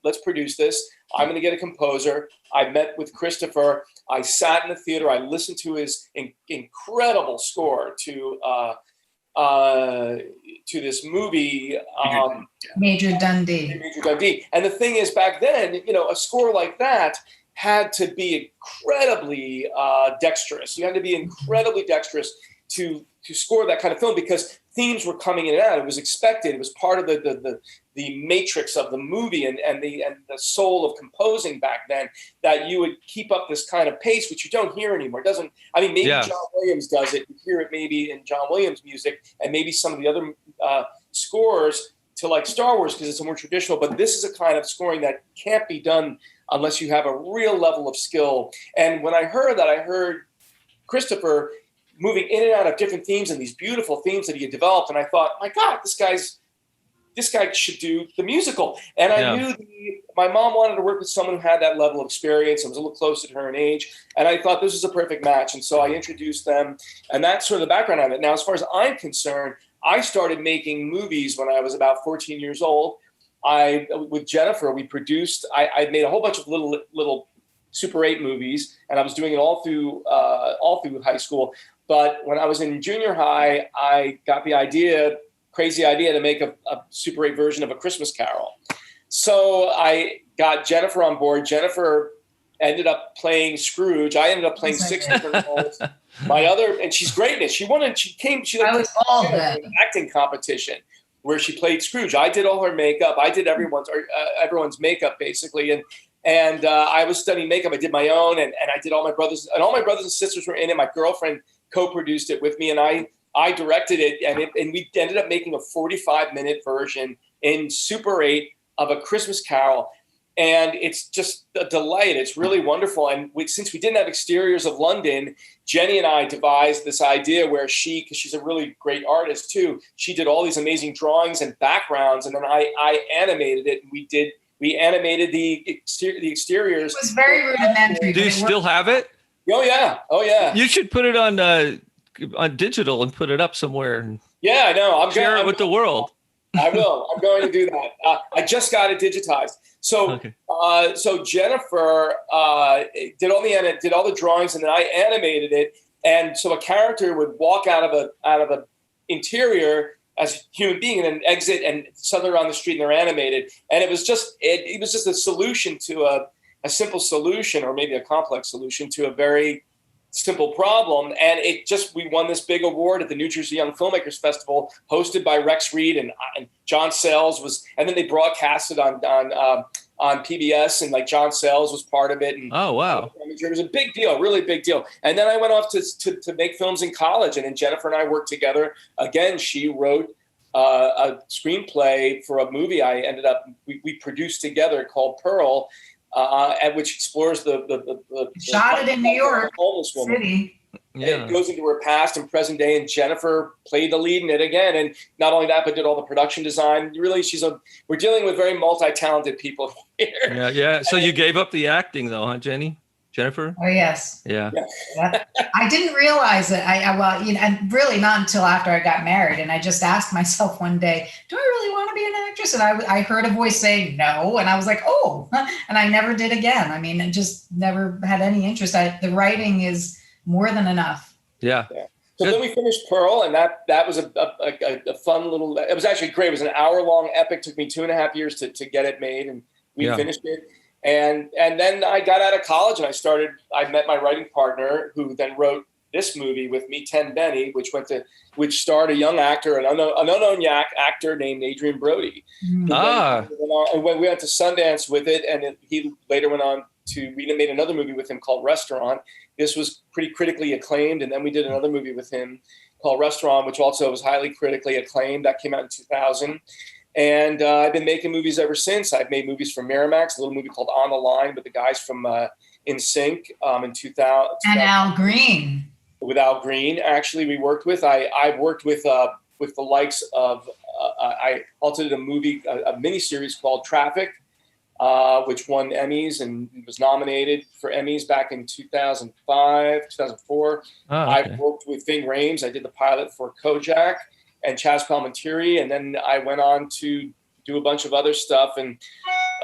Speaker 4: let's produce this. I'm going to get a composer. I met with Christopher. I sat in the theater. I listened to his incredible score to this movie,
Speaker 3: Major Dundee.
Speaker 4: And the thing is, back then, a score like that had to be incredibly dexterous. You had to be incredibly dexterous to score that kind of film because themes were coming in and out. It was expected. It was part of the matrix of the movie and the soul of composing back then, that you would keep up this kind of pace, which you don't hear anymore. It doesn't. I mean, maybe John Williams does it. You hear it maybe in John Williams' music and maybe some of the other scores to like Star Wars because it's more traditional. But this is a kind of scoring that can't be done unless you have a real level of skill. And when I heard that, I heard Christopher moving in and out of different themes and these beautiful themes that he had developed. And I thought, my God, this guy should do the musical. And I knew my mom wanted to work with someone who had that level of experience and was a little closer to her in age. And I thought this was a perfect match. And so I introduced them. And that's sort of the background of it. Now, as far as I'm concerned, I started making movies when I was about 14 years old. With Jennifer, we produced, I made a whole bunch of little Super 8 movies, and I was doing it all through high school. But when I was in junior high, I got the crazy idea to make a Super 8 version of A Christmas Carol. So I got Jennifer on board. Jennifer ended up playing Scrooge. I ended up playing 6 different roles. And she's great in it. She won, and she was all an acting competition where she played Scrooge. I did all her makeup. I did everyone's makeup basically. And I was studying makeup. I did my own, and I did all my brothers and sisters were in it. My girlfriend co-produced it with me, and I directed it, and we ended up making a 45-minute version in Super 8 of A Christmas Carol. And it's just a delight. It's really wonderful. And since we didn't have exteriors of London, Jenny and I devised this idea where because she's a really great artist too, she did all these amazing drawings and backgrounds, and then I animated it. We animated the exteriors.
Speaker 3: It was very rudimentary.
Speaker 1: Do you still have it?
Speaker 4: Oh yeah.
Speaker 1: You should put it on digital and put it up somewhere.
Speaker 4: Yeah, I know.
Speaker 1: Share it with the world.
Speaker 4: I will. I'm going to do that. I just got it digitized. So, so Jennifer did all the drawings, and then I animated it. And so a character would walk out of a interior as a human being and then exit and suddenly around the street, and they're animated. And it was just a solution to a simple solution, or maybe a complex solution to a very simple problem. And we won this big award at the New Jersey Young Filmmakers Festival, hosted by Rex Reed and John Sayles and then they broadcast it on PBS, and like John Sayles was part of it. And
Speaker 1: oh, wow.
Speaker 4: It was a big deal, really big deal. And then I went off to make films in college, and then Jennifer and I worked together. Again, she wrote a screenplay for a movie we produced together called Pearl. which explores the
Speaker 3: Shot it in New York
Speaker 4: homeless woman.
Speaker 3: City.
Speaker 1: Yeah.
Speaker 4: It goes into her past and present day, and Jennifer played the lead in it again. And not only that, but did all the production design. Really, we're dealing with very multi-talented people here.
Speaker 1: Yeah, yeah. So you gave up the acting though, huh, Jennifer?
Speaker 3: Oh, yes.
Speaker 1: Yeah.
Speaker 3: I didn't realize it. Well, and really not until after I got married. And I just asked myself one day, do I really want to be an actress? And I heard a voice say no. And I was like, oh, and I never did again. I mean, I just never had any interest. The writing is more than enough.
Speaker 1: Yeah.
Speaker 4: So then we finished Pearl, and that was a fun little, it was actually great. It was an hour-long epic. Took me 2.5 years to get it made, and we finished it. And then I got out of college, and I met my writing partner, who then wrote this movie with me, Ten Benny, which starred a young actor, an unknown actor named Adrian Brody.
Speaker 1: Mm-hmm.
Speaker 4: And when we went to Sundance with it, and he later went on we made another movie with him called Restaurant. This was pretty critically acclaimed, and then we did another movie with him called Restaurant, which also was highly critically acclaimed. That came out in 2000. And I've been making movies ever since. I've made movies for Miramax, a little movie called On the Line with the guys from In Sync in 2000.
Speaker 3: And Al Green.
Speaker 4: With Al Green, actually, we worked with. I've worked with the likes of. I also did a miniseries called Traffic, which won Emmys and was nominated for Emmys back in 2005, 2004.
Speaker 1: Oh, okay.
Speaker 4: I've worked with Ving Rhames. I did the pilot for Kojak and Chaz Palminteri, and then I went on to do a bunch of other stuff. And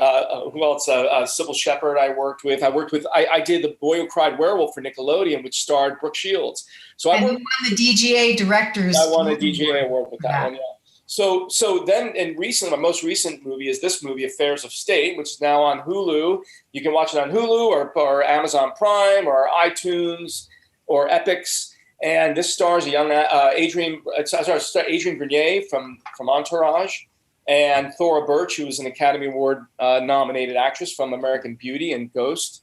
Speaker 4: who else? Sybil Shepherd I worked with. I did The Boy Who Cried Werewolf for Nickelodeon, which starred Brooke Shields. So
Speaker 3: you won the DGA Directors.
Speaker 4: I won a DGA award with that one, yeah. So then, and recently, my most recent movie is this movie, Affairs of State, which is now on Hulu. You can watch it on Hulu or Amazon Prime or iTunes or Epix. And this stars a young Adrian Grenier from Entourage, and Thora Birch, who was an Academy Award nominated actress from American Beauty and Ghost.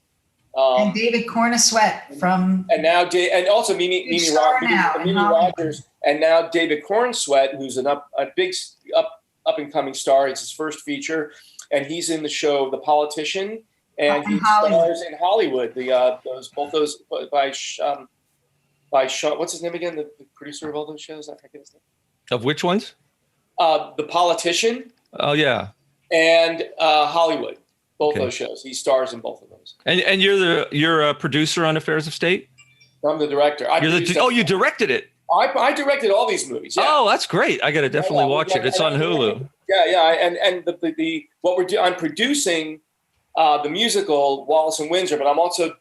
Speaker 3: And David Cornsweet from.
Speaker 4: And now, and also Mimi Rogers, and now David Cornsweet, who's a big up and coming star. It's his first feature, and he's in the show The Politician, and he stars in Hollywood. Both those by Sean, what's his name again? The producer of all those shows? I forget his name.
Speaker 1: Of which ones?
Speaker 4: The Politician.
Speaker 1: Oh yeah.
Speaker 4: And Hollywood. Both those shows. He stars in both of those.
Speaker 1: And you're a producer on Affairs of State?
Speaker 4: I'm the director.
Speaker 1: You directed it.
Speaker 4: I directed all these movies. Yeah.
Speaker 1: Oh, that's great. I got to definitely watch it. It's on Hulu.
Speaker 4: Yeah. And what I'm producing the musical Wallace and Windsor, but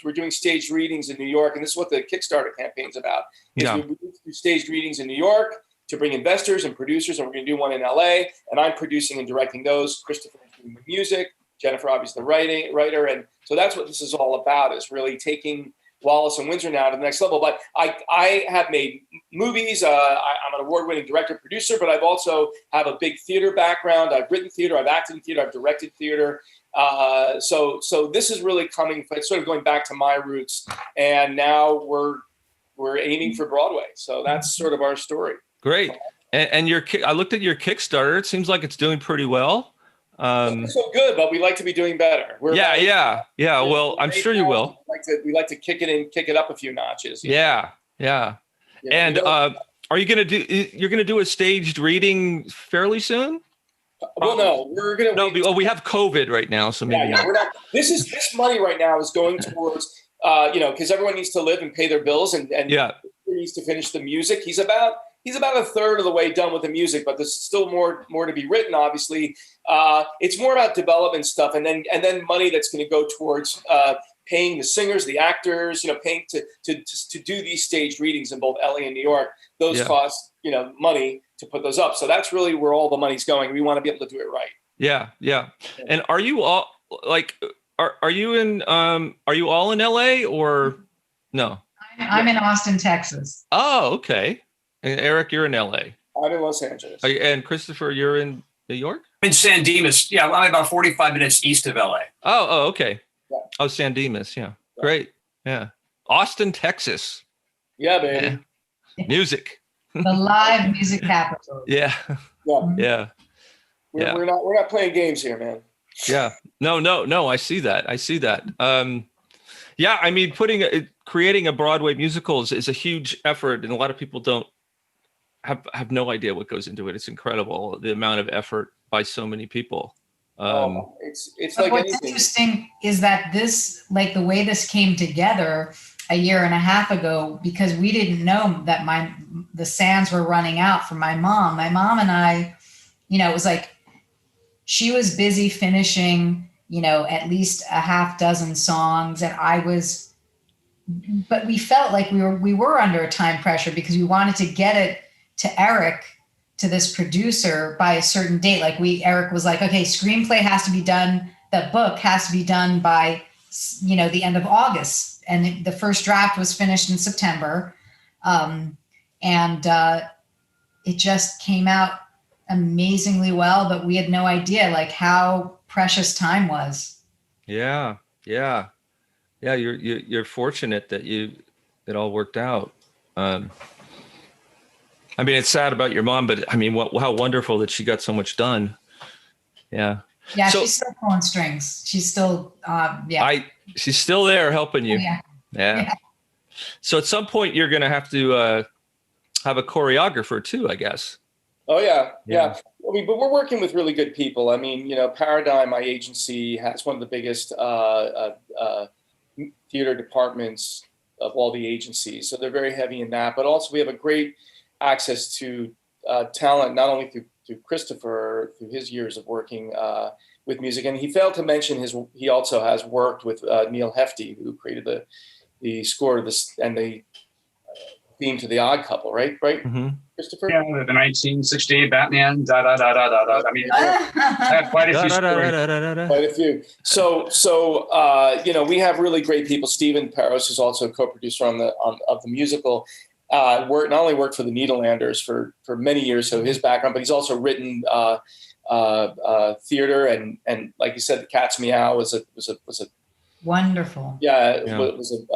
Speaker 4: we're doing staged readings in New York, and this is what the Kickstarter campaign's about.
Speaker 1: Yeah.
Speaker 4: We do staged readings in New York to bring investors and producers, and we're going to do one in LA, and I'm producing and directing those. Christopher is doing the music, Jennifer obviously the writer, and so that's what this is all about, is really taking Wallace and Windsor now to the next level. But I have made movies. I'm an award-winning director, producer, but I've also have a big theater background. I've written theater, I've acted in theater, I've directed theater. So this is really it's sort of going back to my roots, and now we're aiming for Broadway. So that's sort of our story.
Speaker 1: Great. And I looked at your Kickstarter. It seems like it's doing pretty well.
Speaker 4: So good, but we like to be doing better.
Speaker 1: Yeah. Well, I'm sure you will.
Speaker 4: We like to kick it up a few notches.
Speaker 1: Yeah. And are you going to do a staged reading fairly soon?
Speaker 4: Well, no, we're going to.
Speaker 1: No, we have COVID right now, so maybe not.
Speaker 4: We're not. This money right now is going towards, because everyone needs to live and pay their bills, and needs to finish the music. He's about a third of the way done with the music, but there's still more to be written. Obviously, it's more about development stuff, and then money that's going to go towards paying the singers, the actors, paying to do these staged readings in both LA and New York. Those cost money to put those up. So that's really where all the money's going. We want to be able to do it right.
Speaker 1: Yeah. And are you all are you all in LA or no?
Speaker 3: I'm in Austin, Texas.
Speaker 1: Oh, okay. And Eric, you're in LA.
Speaker 4: I'm in Los Angeles.
Speaker 1: And Christopher, you're in New York?
Speaker 2: I'm in San Dimas. Yeah, I'm about 45 minutes east of LA.
Speaker 1: Oh, okay.
Speaker 4: Yeah.
Speaker 1: Oh, San Dimas. Yeah. Great. Yeah. Austin, Texas.
Speaker 4: Yeah, baby.
Speaker 1: Yeah. Music.
Speaker 3: The live music capital.
Speaker 1: Yeah.
Speaker 4: We're not playing games here, man.
Speaker 1: Yeah. No. I see that. Yeah. I mean, creating a Broadway musical is a huge effort, and a lot of people don't have no idea what goes into it. It's incredible, the amount of effort by so many people.
Speaker 4: It's
Speaker 3: But
Speaker 4: like
Speaker 3: what's
Speaker 4: anything.
Speaker 3: interesting is that this, like the way this came together a year and a half ago, because we didn't know that the sands were running out for my mom. My mom and I, it was like she was busy finishing, at least a half dozen songs, and but we felt like we were under a time pressure because we wanted to get it to Eric, to this producer, by a certain date. Like Eric was like, okay, screenplay has to be done. The book has to be done by, the end of August. And the first draft was finished in September. It just came out amazingly well, but we had no idea like how precious time was.
Speaker 1: Yeah. You're fortunate that it all worked out. I mean, it's sad about your mom, but I mean, how wonderful that she got so much done. Yeah.
Speaker 3: Yeah, so, she's still pulling strings. She's still,
Speaker 1: she's still there helping you.
Speaker 3: Oh,
Speaker 1: yeah. So at some point you're going to have to have a choreographer too, I guess.
Speaker 4: Oh yeah. I mean, but we're working with really good people. I mean, Paradigm, my agency, has one of the biggest theater departments of all the agencies. So they're very heavy in that, but also we have a great access to talent, not only through Christopher, through his years of working with music. And he failed to mention he also has worked with Neil Hefti, who created the score of this and the theme to The Odd Couple, right? Mm-hmm. Christopher?
Speaker 2: Yeah, the 1968 Batman, I mean, quite a few stories.
Speaker 4: Quite a few. So we have really great people. Stephen Paros is also a co-producer of the musical. Not only worked for the Nederlanders for many years, so his background, but he's also written theater and like you said, The Cat's Meow was a
Speaker 3: wonderful.
Speaker 4: It was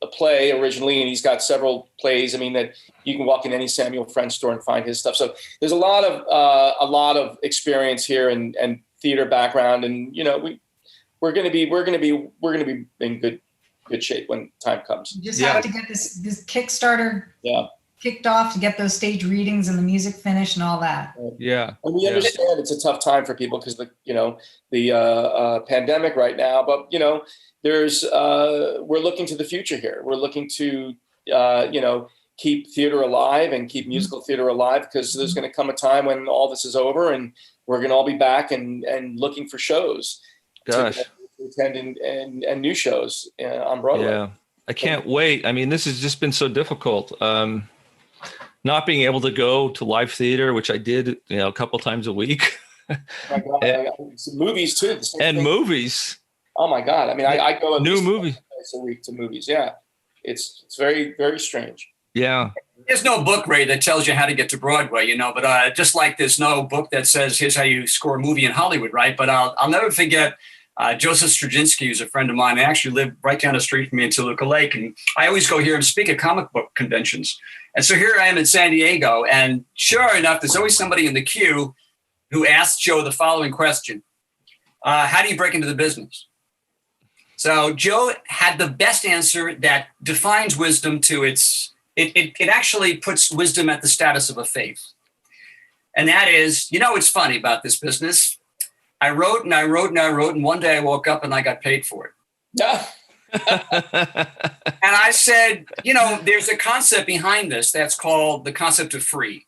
Speaker 4: a play originally, and he's got several plays. I mean, that you can walk in any Samuel French store and find his stuff. So there's a lot of experience here and theater background, and we're going to be in good shape when time comes.
Speaker 3: You just have to get this Kickstarter kicked off to get those stage readings and the music finished and all that.
Speaker 1: Yeah.
Speaker 4: And we understand it's a tough time for people because the pandemic right now, but there's we're looking to the future here. We're looking to keep theater alive and keep musical theater alive, because there's going to come a time when all this is over and we're going to all be back and looking for shows.
Speaker 1: Gosh.
Speaker 4: To attend and new shows on Broadway.
Speaker 1: Yeah, I can't wait. I mean, this has just been so difficult. Not being able to go to live theater, which I did, a couple times a week.
Speaker 4: My God, movies too.
Speaker 1: And movies.
Speaker 4: Oh my God! I mean, I go
Speaker 1: new movie
Speaker 4: twice a week to movies. Yeah, it's very, very strange.
Speaker 1: Yeah.
Speaker 2: There's no book, Ray, that tells you how to get to Broadway, but just like there's no book that says here's how you score a movie in Hollywood, right? But I'll never forget Joseph Straczynski, who's a friend of mine. He actually lived right down the street from me in Toluca Lake, and I always go hear him speak at comic book conventions. And so here I am in San Diego, and sure enough, there's always somebody in the queue who asks Joe the following question: how do you break into the business? So Joe had the best answer that defines wisdom to it actually puts wisdom at the status of a faith. And that is, it's funny about this business. I wrote and I wrote and I wrote, and one day I woke up and I got paid for it.
Speaker 4: Yeah.
Speaker 2: And I said, there's a concept behind this that's called the concept of free.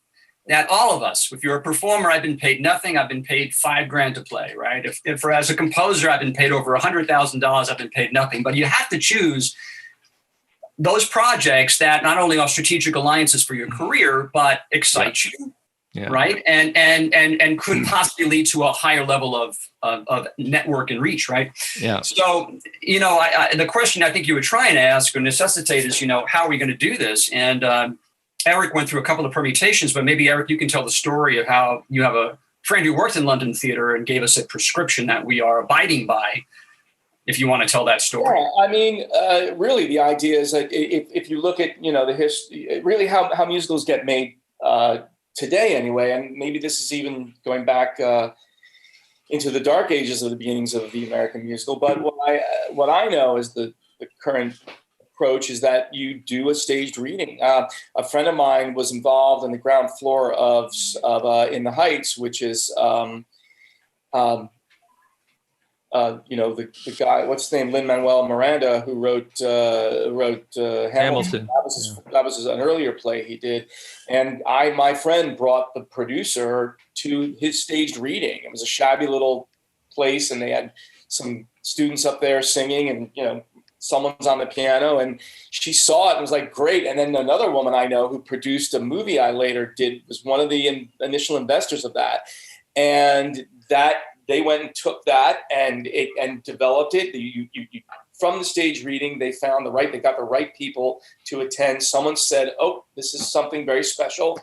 Speaker 2: That all of us, if you're a performer, I've been paid nothing. I've been paid $5,000 to play, right? If as a composer, I've been paid over $100,000, I've been paid nothing. But you have to choose those projects that not only are strategic alliances for your career, but excite you, right? And could possibly lead to a higher level of network and reach, right?
Speaker 1: Yeah.
Speaker 2: So, the question I think you were trying to ask or necessitate is, how are we going to do this? And Eric went through a couple of permutations, but maybe, Eric, you can tell the story of how you have a friend who worked in London theater and gave us a prescription that we are abiding by, if you want to tell that story.
Speaker 4: Yeah, I mean, really, the idea is that if you look at, the history, really how musicals get made today anyway, and maybe this is even going back, into the dark ages of the beginnings of the American musical. But what I know is the current approach is that you do a staged reading. A friend of mine was involved in the ground floor of In the Heights, which is the guy, what's his name, Lin-Manuel Miranda, who wrote Hamilton. That was an earlier play he did, and my friend brought the producer to his staged reading. It was a shabby little place, and they had some students up there singing, and someone's on the piano, and she saw it and was like, great. And then another woman I know who produced a movie I later did was one of the initial investors of that, and that. They went and took that and developed it. You from the stage reading, they got the right people to attend. Someone said, "Oh, this is something very special."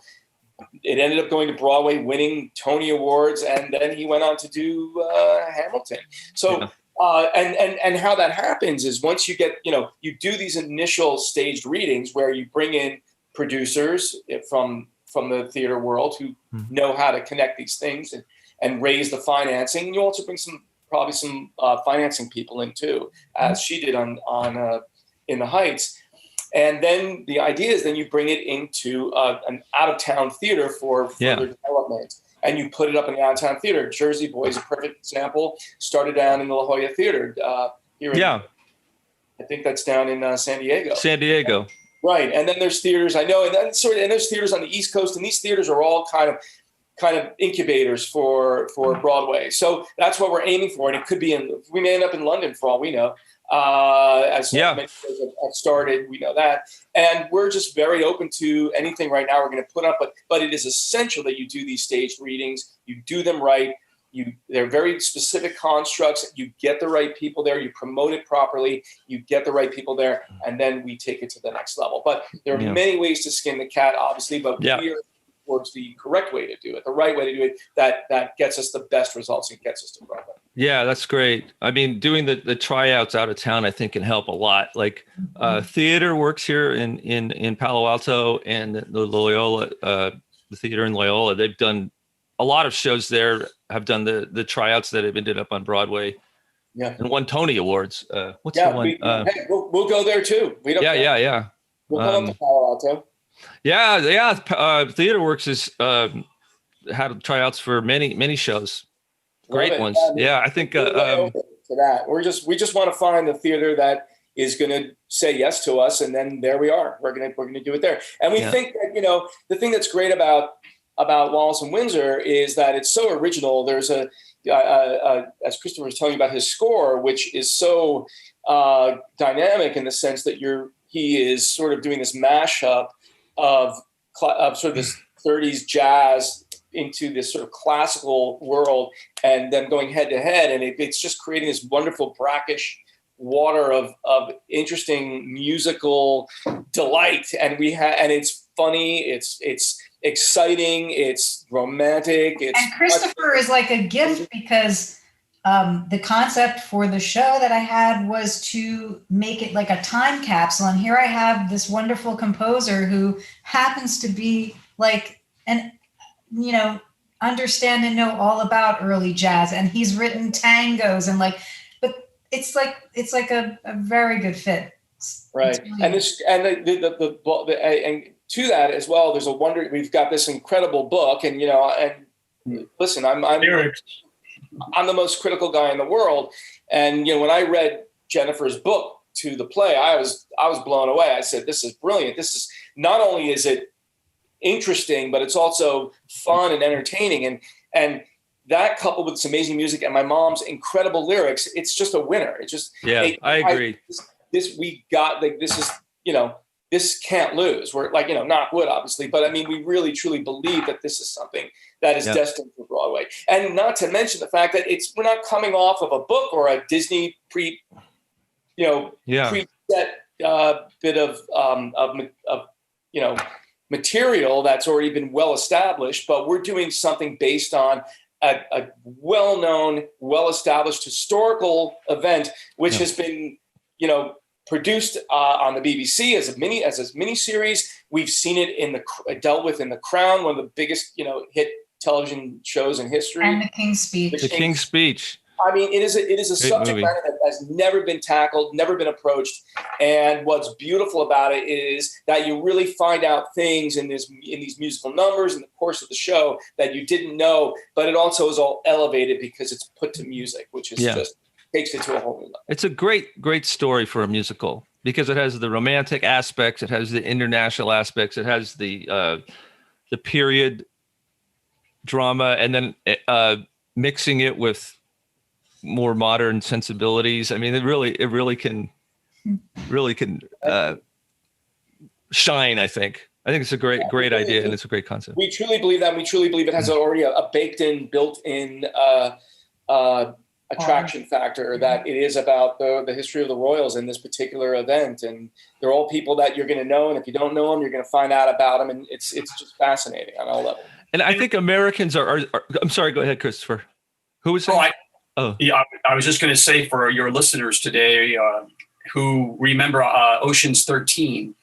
Speaker 4: It ended up going to Broadway, winning Tony Awards, and then he went on to do Hamilton. So, and how that happens is once you get, you do these initial staged readings where you bring in producers from the theater world who know how to connect these things and raise the financing. And you also bring probably some financing people in too, as she did on In the Heights. And then the idea is then you bring it into an out-of-town theater for further development. And you put it up in the out-of-town theater. Jersey Boys, a perfect example, started down in the La Jolla Theater. I think that's down in San Diego.
Speaker 1: San Diego.
Speaker 4: Right. And then there's theaters, I know, and there's theaters on the East Coast, and these theaters are all kind of incubators for Broadway. So that's what we're aiming for. And it could be we may end up in London for all we know. As many shows have started, we know that. And we're just very open to anything right now we're going to put up. But it is essential that you do these staged readings. You do them right. They're very specific constructs. You get the right people there. You promote it properly. You get the right people there. And then we take it to the next level. But there are many ways to skin the cat, obviously. But we are towards the correct way to do it, the right way to do it, that gets us the best results and gets us to Broadway. Yeah,
Speaker 1: that's great. I mean, doing the tryouts out of town, I think, can help a lot. Like theater works here in Palo Alto, and the Loyola, the theater in Loyola. They've done a lot of shows there. Have done the tryouts that have ended up on Broadway. Yeah, and won Tony Awards. What's the one?
Speaker 4: We'll go there too. We don't.
Speaker 1: Yeah.
Speaker 4: We'll come up to Palo Alto.
Speaker 1: Yeah. TheaterWorks has had tryouts for many shows, great ones. I think
Speaker 4: to that we just want to find the theater that is going to say yes to us, and then there we are. We're going to do it there, and we think that the thing that's great about Wallace and Windsor is that it's so original. There's as Christopher was telling you about his score, which is so dynamic in the sense that he is sort of doing this mashup of sort of this 30s jazz into this sort of classical world, and then going head to head, and it's just creating this wonderful brackish water of interesting musical delight. And and it's funny, it's exciting, it's romantic. And
Speaker 3: Christopher is like a gift because the concept for the show that I had was to make it like a time capsule. And here I have this wonderful composer who happens to be like, understand and know all about early jazz. And he's written tangos but it's like a very good fit.
Speaker 4: Right. And to that as well, there's we've got this incredible book, and listen, I'm the most critical guy in the world. And, when I read Jennifer's book to the play, I was blown away. I said, this is brilliant. This is not only is it interesting, but it's also fun and entertaining. And that coupled with this amazing music and my mom's incredible lyrics, it's just a winner. It's just,
Speaker 1: I agree.
Speaker 4: This can't lose. We're knock wood, obviously, but I mean, we really truly believe that this is something that is destined for Broadway. And not to mention the fact that we're not coming off of a book or a Disney preset bit of material that's already been well established, but we're doing something based on a well-known, well-established historical event, which has been, produced on the BBC as a mini series. We've seen it dealt with in The Crown, one of the biggest, hit television shows in history.
Speaker 3: And The King's Speech.
Speaker 1: The King's Speech.
Speaker 4: I mean, it is a
Speaker 1: Great
Speaker 4: subject
Speaker 1: movie.
Speaker 4: matter that has never been tackled, never been approached. And what's beautiful about it is that you really find out things in these musical numbers in the course of the show that you didn't know, but it also is all elevated because it's put to music, which is just takes it to a whole new level.
Speaker 1: It's a great story for a musical because it has the romantic aspects, it has the international aspects, it has the period drama, and then mixing it with more modern sensibilities. I mean, it really can shine. I think it's a great idea, and it's a great concept.
Speaker 4: We truly believe that. We truly believe it has already a built-in attraction factor, that it is about the history of the royals in this particular event, and they're all people that you're going to know, and if you don't know them, you're going to find out about them, and it's just fascinating on all levels.
Speaker 1: And I think Americans are I'm sorry, go ahead, Christopher. Who was saying?
Speaker 2: Yeah, I was just going to say for your listeners today who remember Ocean's 13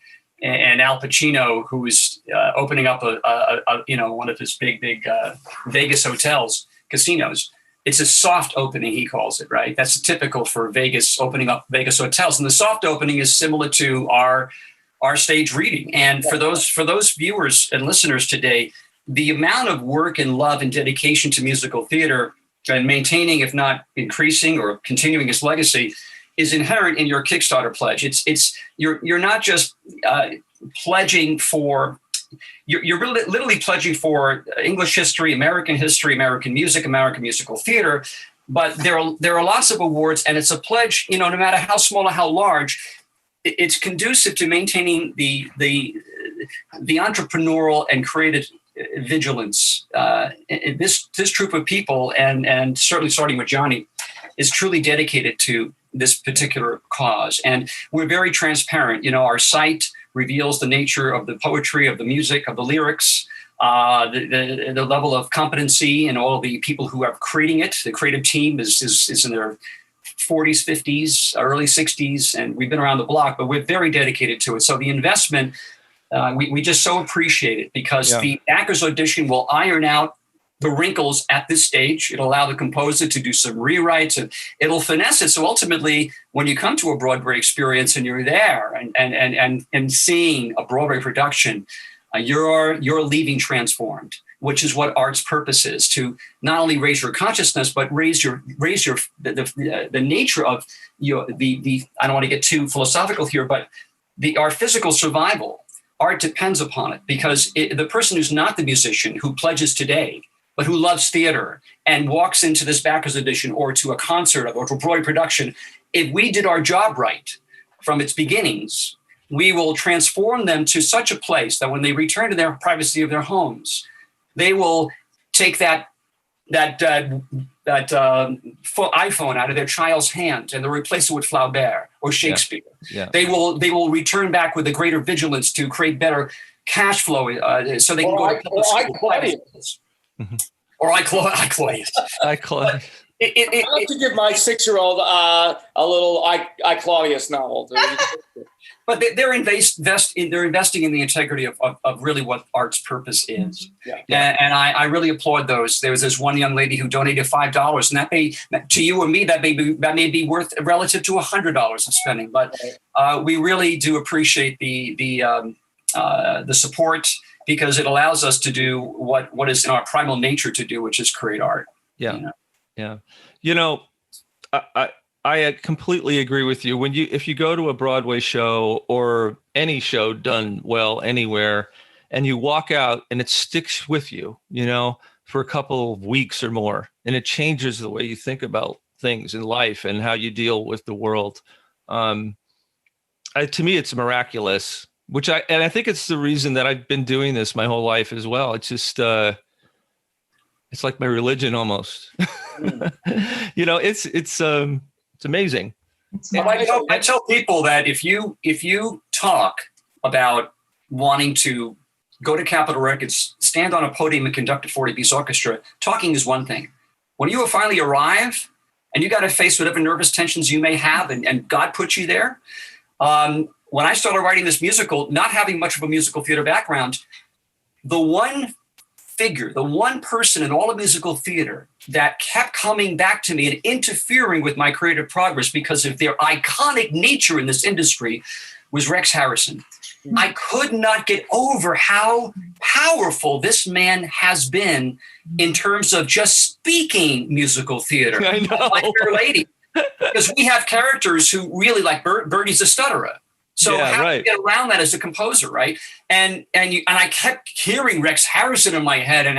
Speaker 2: and Al Pacino, who was opening up a one of his big Vegas hotels, casinos. It's a soft opening, he calls it, right? That's typical for Vegas, opening up Vegas hotels. And the soft opening is similar to our stage reading. And for those viewers and listeners today, the amount of work and love and dedication to musical theater and maintaining, if not increasing or continuing its legacy, is inherent in your Kickstarter pledge. You're not just pledging for, you're really literally pledging for English history, American music, American musical theater. But there are lots of awards, and it's a pledge. No matter how small or how large, it's conducive to maintaining the entrepreneurial and creative vigilance. This troop of people, and certainly starting with Jonnie, is truly dedicated to this particular cause. And we're very transparent. Our site reveals the nature of the poetry, of the music, of the lyrics, the level of competency, and all the people who are creating it. The creative team is in their 40s, 50s, early 60s, and we've been around the block, but we're very dedicated to it. So the investment, we just so appreciate it, because the Actors Audition will iron out the wrinkles at this stage. It'll allow the composer to do some rewrites, and it'll finesse it. So ultimately, when you come to a Broadway experience and you're there and seeing a Broadway production, you're leaving transformed, which is what art's purpose is, to not only raise your consciousness, but raise the nature of the I don't want to get too philosophical here, but our physical survival. Art depends upon it, because the person who's not the musician, who pledges today, but who loves theater and walks into this Backers Edition or to a concert or to a Broadway production, if we did our job right from its beginnings, we will transform them to such a place that when they return to their privacy of their homes, they will take that iPhone out of their child's hand and they'll replace it with Flaubert or Shakespeare.
Speaker 1: Yeah.
Speaker 2: They will return back with a greater vigilance to create better cash flow, so they can go to public schools. Or I Claudius.
Speaker 1: I Claudius.
Speaker 4: I have to give my 6-year-old a little I Claudius novel.
Speaker 2: But they're investing in the integrity of really what art's purpose is. Yeah. And I really applaud those. There was this one young lady who donated $5, and that may, to you or me, that may be worth relative to $100 of spending. But we really do appreciate the support, because it allows us to do what is in our primal nature to do, which is create art.
Speaker 1: Yeah. I completely agree with you. If you go to a Broadway show or any show done well anywhere, and you walk out and it sticks with you, for a couple of weeks or more, and it changes the way you think about things in life and how you deal with the world. To me, it's miraculous. I think it's the reason that I've been doing this my whole life as well. It's just, it's like my religion almost. It's amazing.
Speaker 2: I tell people that if you talk about wanting to go to Capitol Records, stand on a podium and conduct a 40-piece orchestra, talking is one thing. When you finally arrive and you got to face whatever nervous tensions you may have, and God put you there. When I started writing this musical, not having much of a musical theater background, the one figure, the one person in all of musical theater that kept coming back to me and interfering with my creative progress because of their iconic nature in this industry was Rex Harrison. I could not get over how powerful this man has been in terms of just speaking musical theater.
Speaker 1: I know.
Speaker 2: My Fair Lady. Because we have characters who really, like Birdie's a stutterer. So
Speaker 1: Yeah,
Speaker 2: how do
Speaker 1: right.
Speaker 2: you get around that as a composer, right? And I kept hearing Rex Harrison in my head, and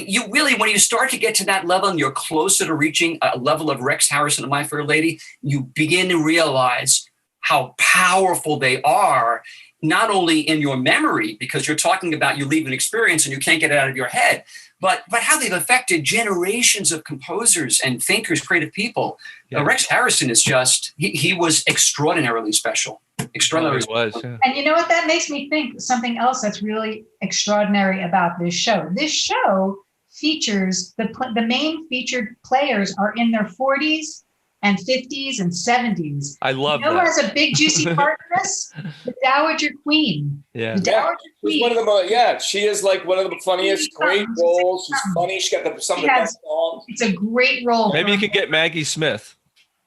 Speaker 2: you really, when you start to get to that level and you're closer to reaching a level of Rex Harrison and My Fair Lady, you begin to realize how powerful they are, not only in your memory, because you're talking about you leave an experience and you can't get it out of your head, but how they've affected generations of composers and thinkers, creative people.
Speaker 1: Yeah.
Speaker 2: Rex Harrison is just, he was extraordinarily special. Extraordinarily
Speaker 1: Oh, it was, yeah.
Speaker 3: And you know what? That makes me think something else that's really extraordinary about this show. This show features the main featured players are in their 40s and 50s and 70s.
Speaker 1: I love
Speaker 3: You know who
Speaker 1: that.
Speaker 3: has a big juicy part in this? The Dowager Queen.
Speaker 1: Yeah.
Speaker 3: The Dowager
Speaker 4: She's
Speaker 3: Queen.
Speaker 4: one of the most, she is like one of the funniest, great roles. She's funny. She got some of the best songs.
Speaker 3: It's a great role.
Speaker 1: Maybe you could get Maggie Smith.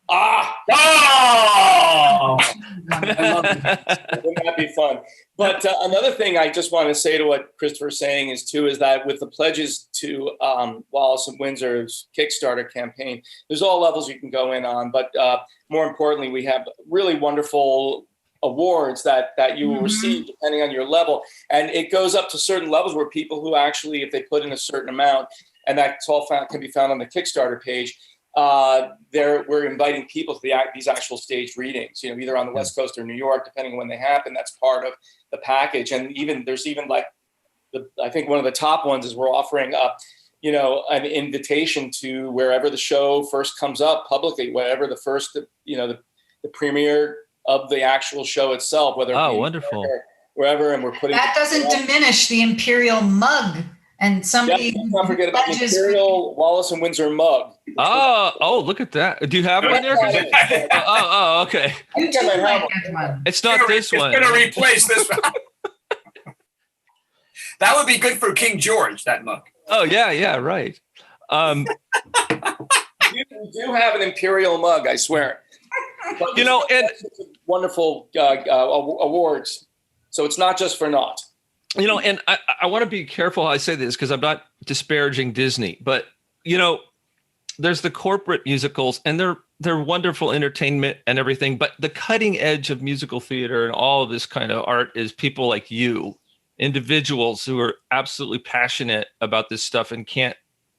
Speaker 2: Oh!
Speaker 4: Wouldn't that be fun? But another thing I just want to say to what Christopher's saying is that with the pledges to Wallace and Windsor's Kickstarter campaign, there's all levels you can go in on. But more importantly, we have really wonderful awards that you will receive depending on your level. And it goes up to certain levels where people who actually, if they put in a certain amount, and that's all can be found on the Kickstarter page, we're inviting people to these actual staged readings, either on the West Coast or New York, depending on when they happen. That's part of the package. And there's like I think one of the top ones is we're offering up, an invitation to wherever the show first comes up publicly, whatever the first, the premiere of the actual show itself, whether it be
Speaker 1: wonderful,
Speaker 4: wherever, and we're putting
Speaker 3: that doesn't diminish the Imperial mug. And somebody
Speaker 4: let's not forget about the Imperial Wallace and Windsor mug.
Speaker 1: Oh, look at that. Do you have one there? Okay.
Speaker 3: You too might get one.
Speaker 1: It's not this one.
Speaker 2: It's going to replace this one. That would be good for King George, that mug.
Speaker 1: Oh, yeah, right.
Speaker 4: We do have an Imperial mug, I swear. But
Speaker 1: and
Speaker 4: wonderful awards. So it's not just for naught.
Speaker 1: And I want to be careful how I say this because I'm not disparaging Disney, but there's the corporate musicals and they're wonderful entertainment and everything, but the cutting edge of musical theater and all of this kind of art is people like you, individuals who are absolutely passionate about this stuff and can't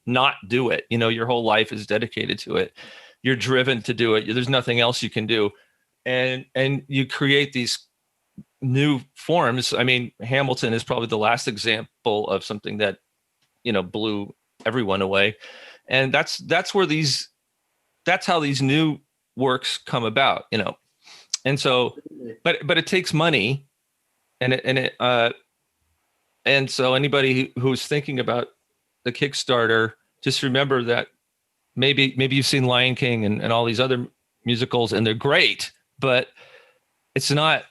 Speaker 1: not do it. Your whole life is dedicated to it. You're driven to do it. There's nothing else you can do. And you create these new forms. I mean, Hamilton is probably the last example of something that, blew everyone away. And that's how these new works come about, And so, but it takes money and so anybody who's thinking about the Kickstarter, just remember that maybe you've seen Lion King and all these other musicals and they're great, but it's not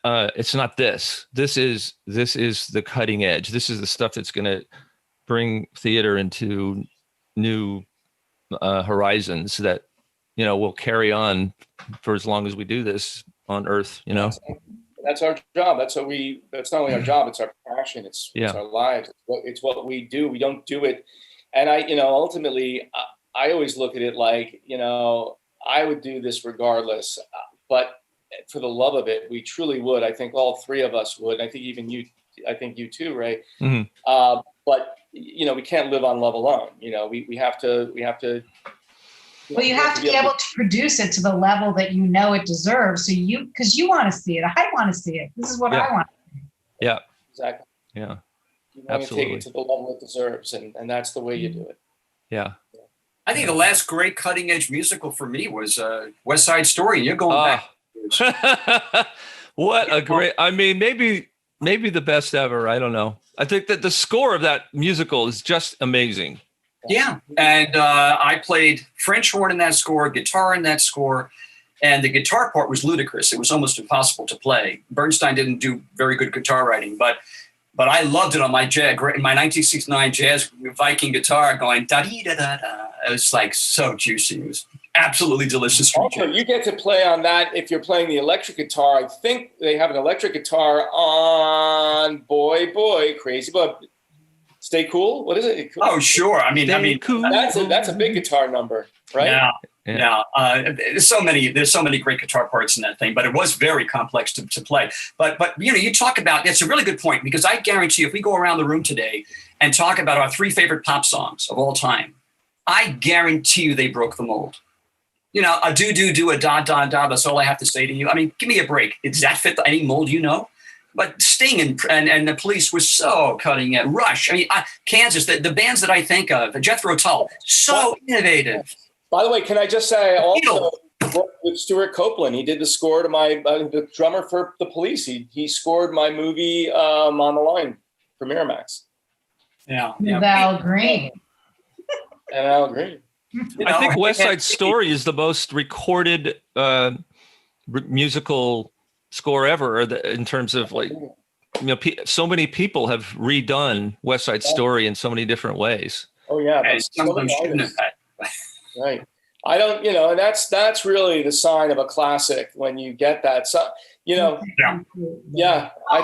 Speaker 1: this. This is the cutting edge. This is the stuff that's going to bring theater into new horizons that, will carry on for as long as we do this on Earth,
Speaker 4: That's our job. That's not only our job, it's our passion. It's our lives. It's what we do. We don't do it. And ultimately, I always look at it like, I would do this regardless, but for the love of it, we truly would. I think all three of us would. I think even you, I think you too, Ray. Mm-hmm. But we can't live on love alone. We have to.
Speaker 3: Well, you have to be able to produce it to the level that it deserves. So because you want to see it, I want to see it. This is what I want.
Speaker 1: Yeah.
Speaker 4: Exactly.
Speaker 1: Yeah.
Speaker 4: You want to take it to the level it deserves, and that's the way you do it.
Speaker 1: Yeah.
Speaker 2: I think the last great cutting edge musical for me was West Side Story. You're going back.
Speaker 1: What a great, maybe the best ever. I don't know. I think that the score of that musical is just amazing.
Speaker 2: Yeah. And I played French horn in that score, guitar in that score, and the guitar part was ludicrous. It was almost impossible to play. Bernstein didn't do very good guitar writing, but But I loved it on my 1969 jazz Viking guitar, going da dee da da da. It was like so juicy. It was absolutely delicious.
Speaker 4: Also, you get to play on that if you're playing the electric guitar. I think they have an electric guitar on Boy, Crazy Boy. Stay Cool. What is it?
Speaker 2: Oh, sure. I mean,
Speaker 1: Cool.
Speaker 4: That's a big guitar number, right?
Speaker 2: Yeah. There's so many great guitar parts in that thing, but it was very complex to play. But you talk about, it's a really good point, because I guarantee you, if we go around the room today and talk about our 3 favorite pop songs of all time, I guarantee you they broke the mold. A do, a da, that's all I have to say to you. I mean, give me a break. Does that fit any mold But Sting and the Police was so cutting edge. Rush, Kansas, the bands that I think of, Jethro Tull, so innovative.
Speaker 4: By the way, can I just say I also worked with Stuart Copeland. He did the score to the drummer for the Police. He scored my movie On the Line for Miramax.
Speaker 2: Yeah.
Speaker 3: Val Green.
Speaker 4: And Al Green.
Speaker 1: I think West Side Story is the most recorded musical score ever, in terms of so many people have redone West Side Story in so many different ways.
Speaker 4: Oh yeah, right. I don't, and that's really the sign of a classic when you get that. So, I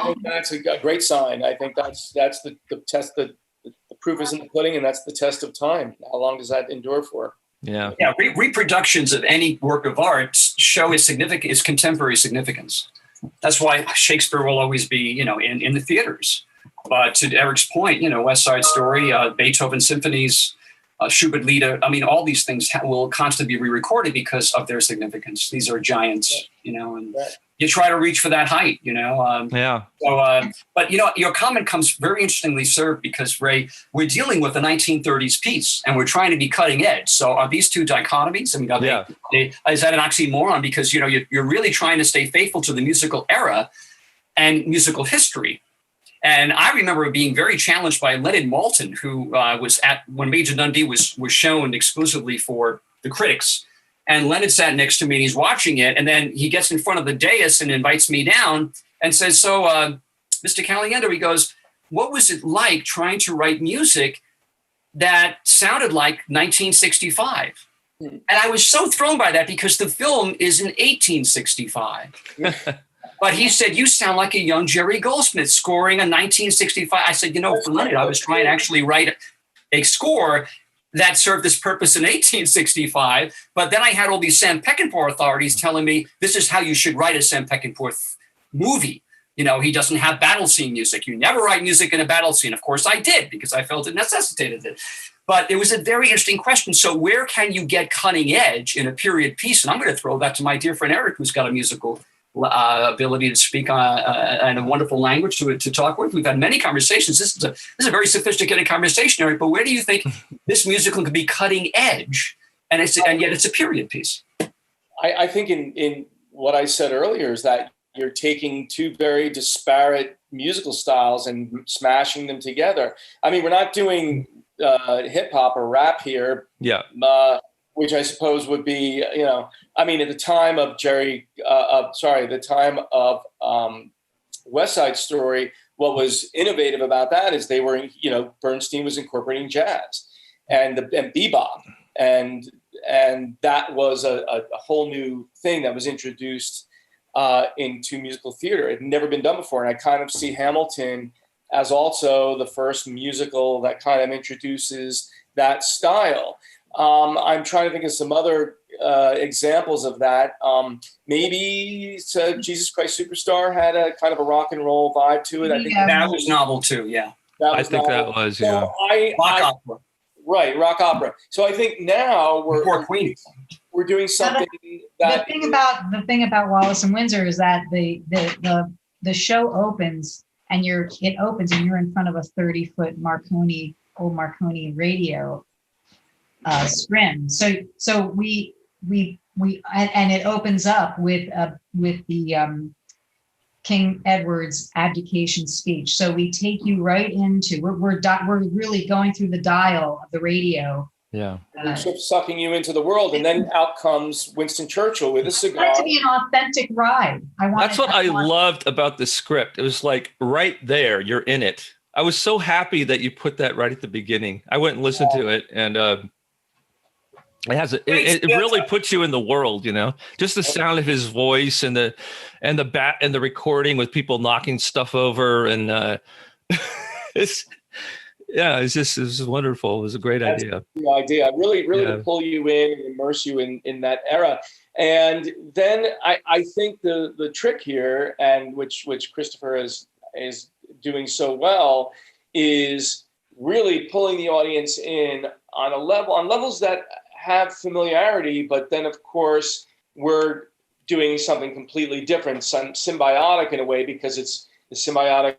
Speaker 4: think that's a great sign. I think that's the test. The proof is in the pudding, and that's the test of time. How long does that endure for?
Speaker 1: Yeah.
Speaker 2: Reproductions of any work of art show its contemporary significance. That's why Shakespeare will always be, in the theaters. But to Eric's point, West Side Story, Beethoven symphonies, Schubert Lieder, all these things will constantly be re-recorded because of their significance. These are giants, and you try to reach for that height,
Speaker 1: Yeah.
Speaker 2: So, but your comment comes very interestingly served, because Ray, we're dealing with a 1930s piece and we're trying to be cutting edge. So are these two dichotomies? Is that an oxymoron? Because, you're really trying to stay faithful to the musical era and musical history. And I remember being very challenged by Leonard Maltin, who was when Major Dundee was shown exclusively for the critics. And Leonard sat next to me and he's watching it. And then he gets in front of the dais and invites me down and says, so, Mr. Caliendo, he goes, what was it like trying to write music that sounded like 1965? And I was so thrown by that, because the film is in 1865. But he said, you sound like a young Jerry Goldsmith scoring a 1965. I said, for Leonard, I was trying to actually write a score that served this purpose in 1865. But then I had all these Sam Peckinpah authorities telling me, this is how you should write a Sam Peckinpah movie. He doesn't have battle scene music. You never write music in a battle scene. Of course I did, because I felt it necessitated it. But it was a very interesting question. So where can you get cutting edge in a period piece? And I'm going to throw that to my dear friend Eric, who's got a musical ability to speak and a wonderful language to talk with. We've had many conversations. This is a very sophisticated conversation, Eric. But where do you think this musical could be cutting edge, and yet it's a period piece?
Speaker 4: I think in what I said earlier is that you're taking two very disparate musical styles and smashing them together. We're not doing hip hop or rap here.
Speaker 1: Yeah.
Speaker 4: Which I suppose would be, at the time of the time of West Side Story, what was innovative about that is they were, Bernstein was incorporating jazz and bebop, and that was a whole new thing that was introduced into musical theater. It had never been done before, and I kind of see Hamilton as also the first musical that kind of introduces that style. I'm trying to think of some other examples of that. Maybe Jesus Christ Superstar had a kind of a rock and roll vibe to it. I think
Speaker 2: that was novel too. Yeah,
Speaker 1: I think that was. Yeah,
Speaker 2: rock opera.
Speaker 4: Right, rock opera. So I think now we're doing something that
Speaker 3: the thing about Wallace and Windsor is that the show opens and you're in front of a 30-foot old Marconi radio. Scrim. So we and it opens up with the King Edward's abdication speech. So we take you right into we're really going through the dial of the radio
Speaker 1: Yeah.
Speaker 4: Sucking you into the world, and then out comes Winston Churchill with a cigar.
Speaker 3: I want it to be an authentic ride.
Speaker 1: That's what I loved about the script. It was like right there, you're in it. I was so happy that you put that right at the beginning. I went and listened to it, and it really puts you in the world, just the sound of his voice and the recording with people knocking stuff over, and it's wonderful. It was a great idea.
Speaker 4: The idea, really to pull you in and immerse you in that era. And then I think the trick here, and which Christopher is doing so well, is really pulling the audience in on levels that have familiarity, but then of course we're doing something completely different, symbiotic in a way, because it's the symbiotic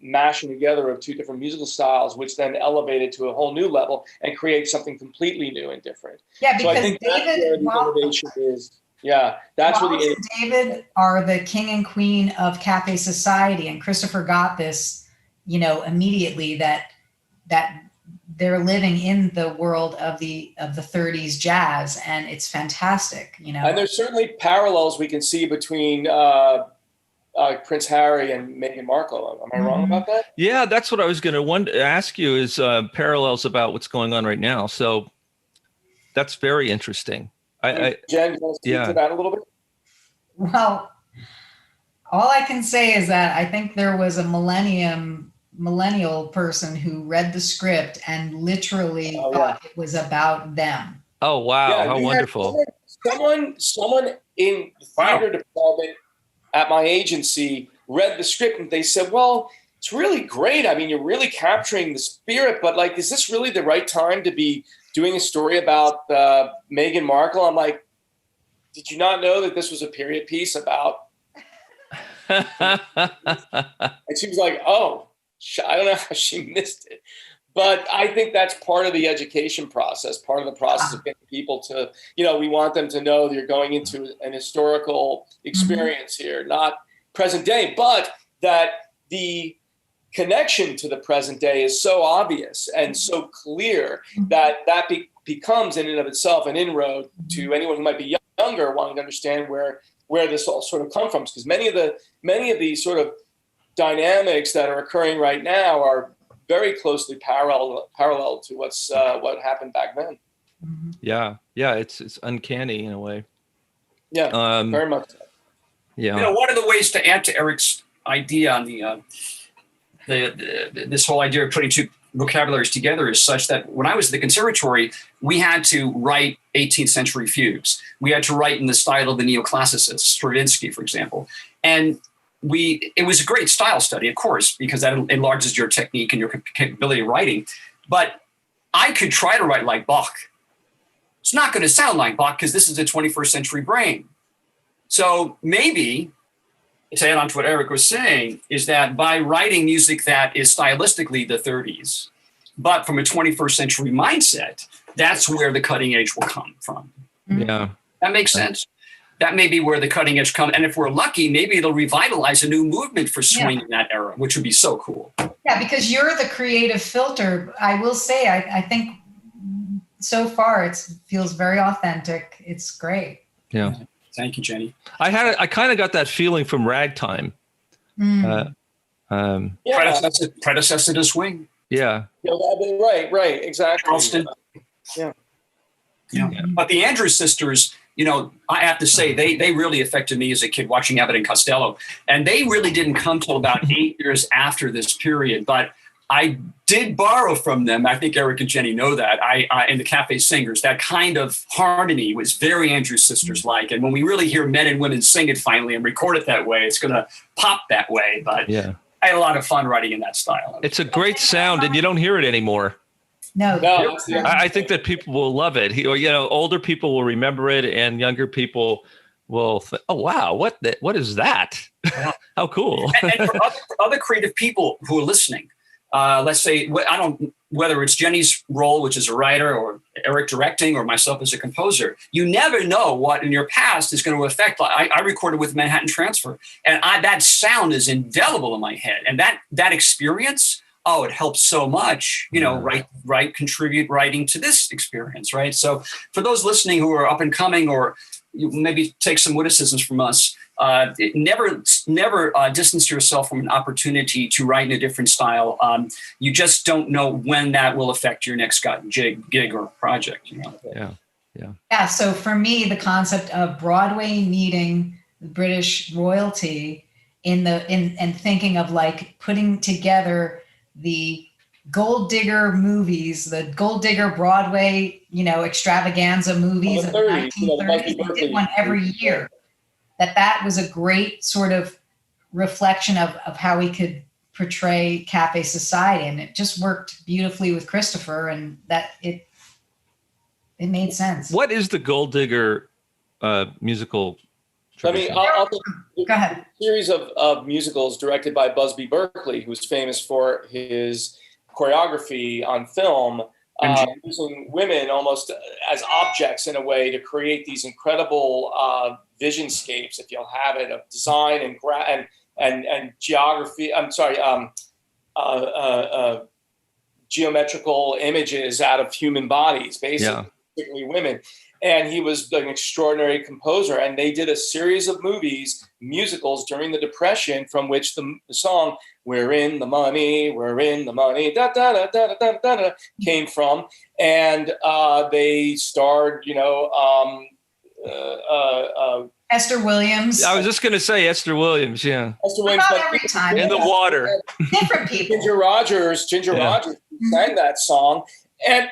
Speaker 4: mashing together of two different musical styles, which then elevate it to a whole new level and create something completely new and different.
Speaker 3: Yeah, because
Speaker 4: so I think that's where the innovation is. Yeah, that's
Speaker 3: Wallace
Speaker 4: where
Speaker 3: and David are the king and queen of cafe society, and Christopher got this, immediately that they're living in the world of the 30s jazz, and it's fantastic,
Speaker 4: And there's certainly parallels we can see between Prince Harry and Meghan Markle. Am I wrong about that?
Speaker 1: Yeah, that's what I was going to ask you, is parallels about what's going on right now. So that's very interesting.
Speaker 4: Jen, do you want to speak to that a little bit?
Speaker 3: Well, all I can say is that I think there was a millennial person who read the script and literally thought it was about them.
Speaker 1: Oh, wow.
Speaker 4: Yeah,
Speaker 1: how wonderful.
Speaker 4: Someone in the theater department at my agency read the script, and they said, well, it's really great. I mean, you're really capturing the spirit, but like, is this really the right time to be doing a story about Meghan Markle? I'm like, did you not know that this was a period piece about? And she was like, oh, I don't know how she missed it. But I think that's part of the education process, part of the process of getting people to, we want them to know that you're going into an historical experience here, not present day, but that the connection to the present day is so obvious and so clear that becomes in and of itself an inroad to anyone who might be younger wanting to understand where this all sort of come from. Because many of the sort of dynamics that are occurring right now are very closely parallel to what happened back then.
Speaker 1: Yeah, it's uncanny in a way.
Speaker 4: Yeah, very much so.
Speaker 1: Yeah.
Speaker 2: One of the ways to add to Eric's idea on this whole idea of putting two vocabularies together is such that when I was at the conservatory, we had to write 18th century fugues. We had to write in the style of the neoclassicists, Stravinsky, for example. And it was a great style study, of course, because that enlarges your technique and your capability of writing. But I could try to write like Bach. It's not going to sound like Bach because this is a 21st century brain. So maybe, to add on to what Eric was saying, is that by writing music that is stylistically the 30s, but from a 21st century mindset, that's where the cutting edge will come from.
Speaker 1: Yeah.
Speaker 2: That makes sense. That may be where the cutting edge comes. And if we're lucky, maybe it'll revitalize a new movement for swing in that era, which would be so cool.
Speaker 3: Yeah, because you're the creative filter. I will say, I think so far it feels very authentic. It's great.
Speaker 1: Yeah.
Speaker 2: Thank you, Jenny.
Speaker 1: I kind of got that feeling from Ragtime.
Speaker 2: Predecessor to swing.
Speaker 1: Yeah.
Speaker 4: Right, exactly.
Speaker 2: Charleston. Yeah. But the Andrews sisters, I have to say, they really affected me as a kid watching Abbott and Costello. And they really didn't come till about 8 years after this period. But I did borrow from them. I think Eric and Jenny know that. In the Cafe Singers, that kind of harmony was very Andrews sisters-like. And when we really hear men and women sing it finally and record it that way, it's going to pop that way. But I had a lot of fun writing in that style.
Speaker 1: It's a great sound, and you don't hear it anymore.
Speaker 3: No.
Speaker 1: I think that people will love it. Older people will remember it, and younger people will think, oh, wow, what is that? How cool.
Speaker 2: and for other creative people who are listening, let's say, whether it's Jenny's role, which is a writer, or Eric directing, or myself as a composer, you never know what in your past is going to affect. I recorded with Manhattan Transfer, and that sound is indelible in my head. And that experience oh, it helps so much, contribute writing to this experience, right? So for those listening who are up and coming, or you maybe take some witticisms from us, never distance yourself from an opportunity to write in a different style. You just don't know when that will affect your next gig or project.
Speaker 3: Yeah. So for me, the concept of Broadway needing the British royalty in thinking of like putting together the gold digger movies, the gold digger Broadway, extravaganza movies of the 1930s. They did one every year. That was a great sort of reflection of how we could portray cafe society, and it just worked beautifully with Christopher, and that it made sense.
Speaker 1: What is the Gold Digger musical tradition?
Speaker 4: I'll
Speaker 3: Go ahead.
Speaker 4: A series of musicals directed by Busby Berkeley, who's famous for his choreography on film, using women almost as objects in a way to create these incredible visionscapes, if you'll have it, of design and geography. Geometrical images out of human bodies, basically, particularly women. And he was an extraordinary composer. And they did a series of musicals during the Depression, from which the song "We're in the Money, We're in the Money," da da da da da da da came from. And they starred,
Speaker 3: Esther Williams.
Speaker 1: I was just going to say Esther Williams. Yeah.
Speaker 4: Esther Williams,
Speaker 3: Not every time.
Speaker 1: In the water.
Speaker 3: Different people.
Speaker 4: Ginger Rogers sang that song. And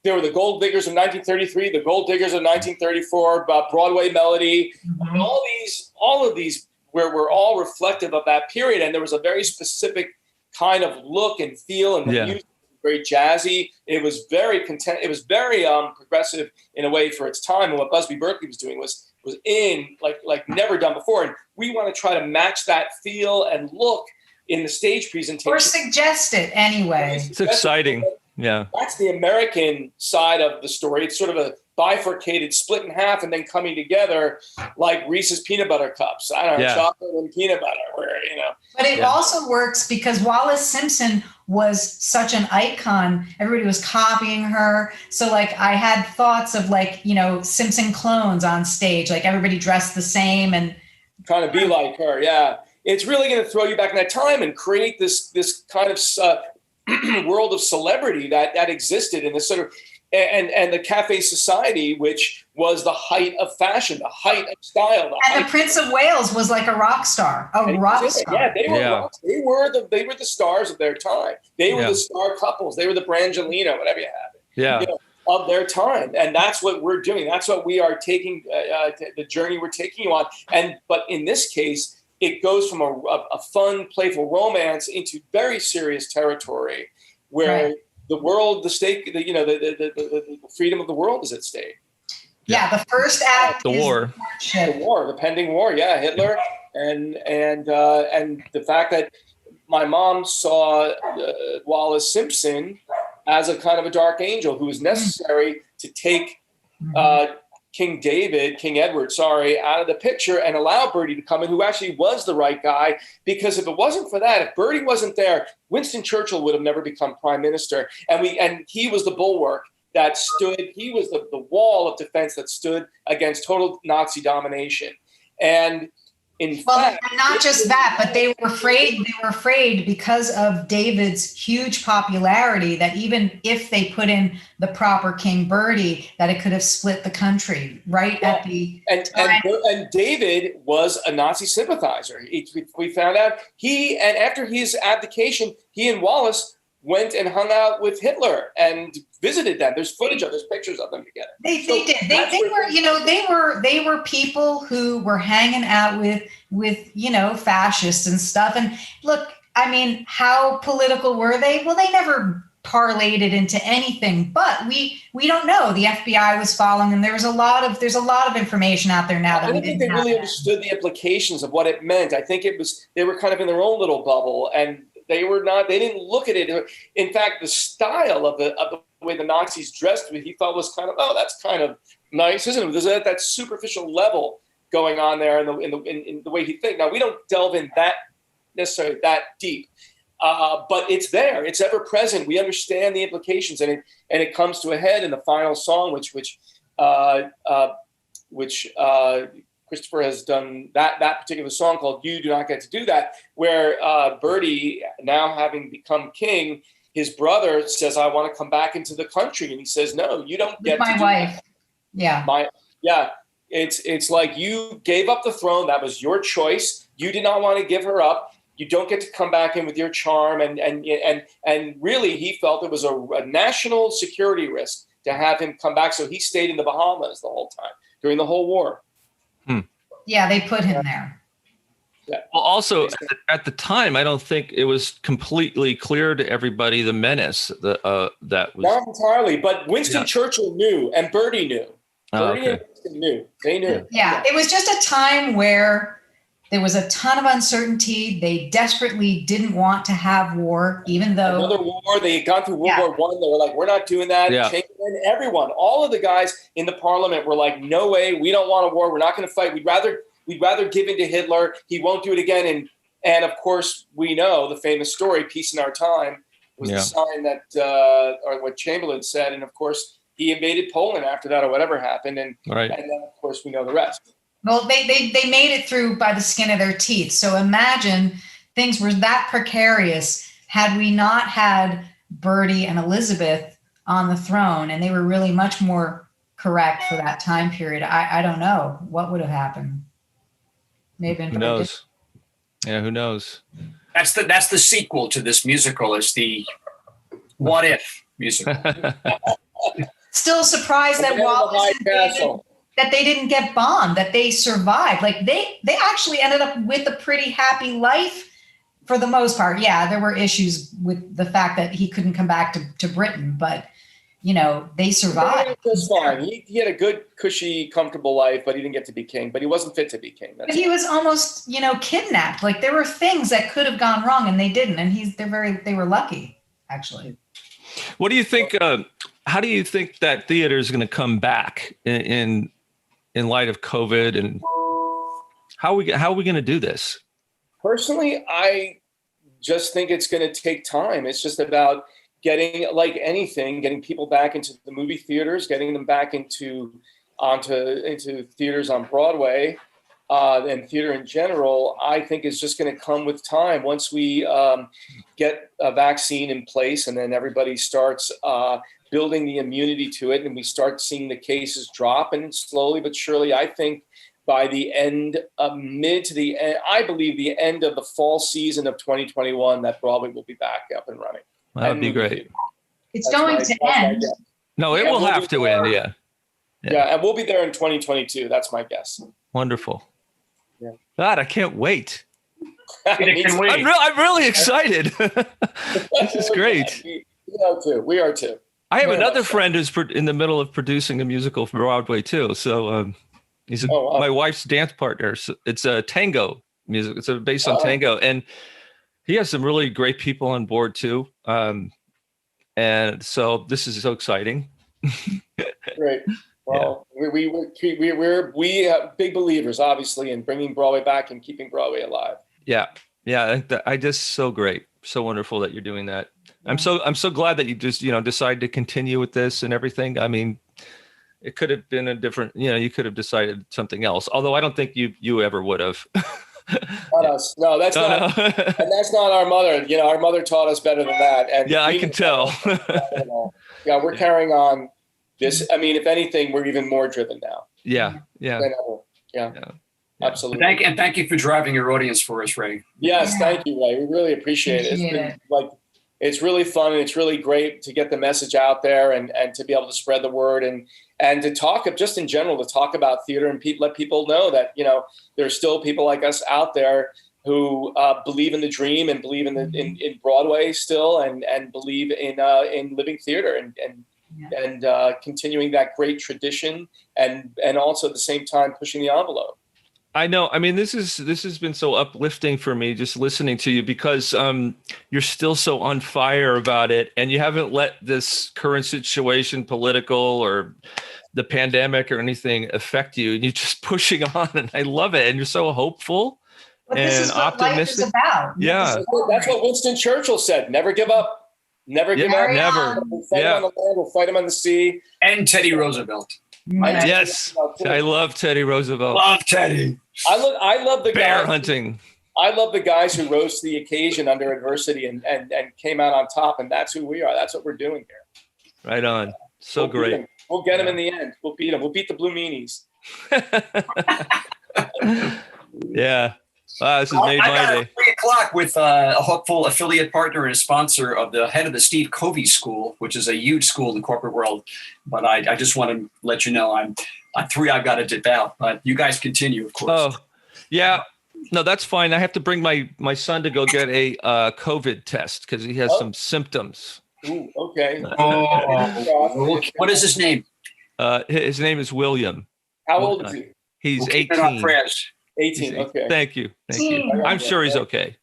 Speaker 4: there were the Gold Diggers of 1933, the Gold Diggers of 1934, Broadway Melody, all of these were all reflective of that period. And there was a very specific kind of look and feel, and the music was very jazzy. It was very progressive in a way for its time. And what Busby Berkeley was doing was in like never done before. And we want to try to match that feel and look in the stage presentation.
Speaker 3: Or suggest it anyway.
Speaker 1: It's exciting. Yeah.
Speaker 4: That's the American side of the story. It's sort of a bifurcated, split in half, and then coming together like Reese's peanut butter cups. I don't know, chocolate and peanut butter,
Speaker 3: But it also works because Wallis Simpson was such an icon. Everybody was copying her. So like I had thoughts of Simpson clones on stage, like everybody dressed the same and
Speaker 4: trying to be like her. Yeah. It's really going to throw you back in that time and create this kind of world of celebrity that existed in this sort of, and the cafe society, which was the height of fashion, the height of style.
Speaker 3: The Prince of Wales was like a rock star,
Speaker 4: Yeah, they were they were the stars of their time. They were the star couples. They were the Brangelina, whatever you have.
Speaker 1: Yeah.
Speaker 4: Of their time. And that's what we're doing. That's what we are taking, the journey we're taking you on. But in this case, it goes from a fun, playful romance into very serious territory where the world, the stake, the freedom of the world is at stake.
Speaker 3: Yeah, the first act
Speaker 1: is
Speaker 4: the pending war. Yeah, Hitler and the fact that my mom saw Wallis Simpson as a kind of a dark angel who was necessary to take King Edward, out of the picture and allow Bertie to come in, who actually was the right guy. Because if it wasn't for that, if Bertie wasn't there, Winston Churchill would have never become prime minister. And he was the bulwark that stood. He was the wall of defense that stood against total Nazi domination. And in fact,
Speaker 3: and not just that, but they were afraid. They were afraid because of David's huge popularity that even if they put in the proper King Bertie, that it could have split the country at the time.
Speaker 4: And David was a Nazi sympathizer. We found out after his abdication, he and Wallis went and hung out with Hitler and visited them. There's pictures of them together.
Speaker 3: They did. They were people who were hanging out with fascists and stuff. And look, I mean, how political were they? Well, they never parlayed it into anything, but we don't know. The FBI was following them. There's a lot of information out there now that
Speaker 4: I don't think they really understood the implications of what it meant. I think they were kind of in their own little bubble, and they didn't look at it. In fact, the style of the way the Nazis dressed, he thought was kind of, that's kind of nice, isn't it? There's that superficial level going on there in the way he thinks. Now, we don't delve in that necessarily that deep. but it's there. It's ever present. We understand the implications, and it comes to a head in the final song, which Christopher has done, that particular song called "You Do Not Get to Do That," where Bertie, now having become king, his brother says, "I want to come back into the country," and he says, "No, you don't get to do
Speaker 3: wife.
Speaker 4: That." Yeah. It's like you gave up the throne. That was your choice. You did not want to give her up. You don't get to come back in with your charm. And really, he felt it was a national security risk to have him come back. So he stayed in the Bahamas the whole time during the whole war.
Speaker 3: Yeah, they put him there.
Speaker 1: Yeah. Well, also at the time, I don't think it was completely clear to everybody the menace that was
Speaker 4: not entirely, but Winston Churchill knew, and Bertie knew. Bertie and Winston knew. They knew.
Speaker 3: Yeah, it was just a time where there was a ton of uncertainty. They desperately didn't want to have war, even though
Speaker 4: another war. They had gone through World War I. They were like, "We're not doing that."
Speaker 1: Yeah.
Speaker 4: Chamberlain, everyone, all of the guys in the parliament were like, "No way, we don't want a war. We're not going to fight. We'd rather give in to Hitler. He won't do it again." And of course, we know the famous story, "Peace in Our Time," was the sign that, or what Chamberlain said. And of course, he invaded Poland after that, or whatever happened. And then, of course, we know the rest.
Speaker 3: Well, they made it through by the skin of their teeth. So imagine things were that precarious had we not had Bertie and Elizabeth on the throne, and they were really much more correct for that time period. I don't know what would have happened. Maybe
Speaker 1: who knows? Yeah, who knows?
Speaker 2: That's the sequel to this musical. Is the What If musical.
Speaker 3: Still surprised that Wallace and David, that they didn't get bombed, that they survived. Like they actually ended up with a pretty happy life for the most part. Yeah, there were issues with the fact that he couldn't come back to Britain, but they survived.
Speaker 4: That's fine. He had a good, cushy, comfortable life, but he didn't get to be king. But he wasn't fit to be king.
Speaker 3: But he was almost, kidnapped. Like there were things that could have gone wrong, and they didn't. And they were lucky, actually.
Speaker 1: What do you think? How do you think that theater is going to come back in light of COVID, and how are we going to do this?
Speaker 4: Personally, I just think it's going to take time. It's just about getting people back into the movie theaters, getting them back into theaters on Broadway, and theater in general. I think is just going to come with time. Once we get a vaccine in place, and then everybody starts building the immunity to it, and we start seeing the cases drop, and slowly but surely, I think by the end of I believe the end of the fall season of 2021, that Broadway will be back up and running.
Speaker 1: That would be great.
Speaker 3: It's going to end.
Speaker 1: No, it will have to end. Yeah.
Speaker 4: And we'll be there in 2022. That's my guess.
Speaker 1: Wonderful.
Speaker 4: Yeah.
Speaker 1: God, I can't wait.
Speaker 2: I'm
Speaker 1: really excited. This is great.
Speaker 4: We are too.
Speaker 1: I have another friend who's in the middle of producing a musical for Broadway too. So he's my wife's dance partner. So it's a tango music. It's based on tango, and he has some really great people on board too. And so this is so exciting.
Speaker 4: Great. Well, we're big believers, obviously, in bringing Broadway back and keeping Broadway alive.
Speaker 1: Yeah. I just so great, so wonderful that you're doing that. I'm so glad that you just decided to continue with this and everything. I mean, it could have been a different. You could have decided something else. Although I don't think you ever would have.
Speaker 4: Not us. No, that's not. And that's not our mother. Our mother taught us better than that. And
Speaker 1: I can tell.
Speaker 4: We're carrying on this. I mean, if anything, we're even more driven now.
Speaker 1: Yeah.
Speaker 4: Absolutely.
Speaker 2: Thank you for driving your audience for us, Ray.
Speaker 4: Yes, thank you, Ray. We really appreciate it. It's really fun, and it's really great to get the message out there and to be able to spread the word and to talk just in general, to talk about theater and let people know that, there's still people like us out there who believe in the dream and believe in Broadway still and believe in living theater and continuing that great tradition and also at the same time pushing the envelope.
Speaker 1: I know. I mean, this has been so uplifting for me just listening to you because you're still so on fire about it, and you haven't let this current situation, political or the pandemic or anything, affect you. And you're just pushing on, and I love it. And you're so hopeful.
Speaker 3: But this
Speaker 1: and
Speaker 3: is what
Speaker 1: optimistic.
Speaker 3: life is about.
Speaker 1: Yeah.
Speaker 4: That's what Winston Churchill said. Never give up. Never give up.
Speaker 1: Never.
Speaker 4: We'll fight him on the land. We'll fight him on the sea.
Speaker 2: And Teddy Roosevelt.
Speaker 3: Yeah.
Speaker 1: Yes. I love Teddy Roosevelt.
Speaker 2: Love Teddy.
Speaker 4: I love the
Speaker 1: Bear
Speaker 4: guys.
Speaker 1: hunting.
Speaker 4: I love the guys who rose to the occasion under adversity and came out on top. And that's who we are. That's what we're doing here.
Speaker 1: Right on. So
Speaker 4: We'll beat
Speaker 1: great.
Speaker 4: them. We'll get them in the end. We'll beat them. We'll beat the Blue Meanies.
Speaker 1: Yeah. Wow, this has made
Speaker 2: I
Speaker 1: my
Speaker 2: got
Speaker 1: day.
Speaker 2: at 3:00 with a hopeful affiliate partner and a sponsor of the head of the Steve Covey School, which is a huge school in the corporate world. But I just want to let you know I'm 3. I've got to dip out, but you guys continue, of course.
Speaker 1: Oh, yeah. No, that's fine. I have to bring my son to go get a COVID test because he has some symptoms.
Speaker 4: Ooh, okay.
Speaker 2: What is his name?
Speaker 1: His name is William.
Speaker 4: How old is he?
Speaker 1: He's
Speaker 2: We'll keep it on
Speaker 1: 18.
Speaker 2: prayers.
Speaker 4: 18. Okay.
Speaker 1: Thank you. I'm sure he's okay.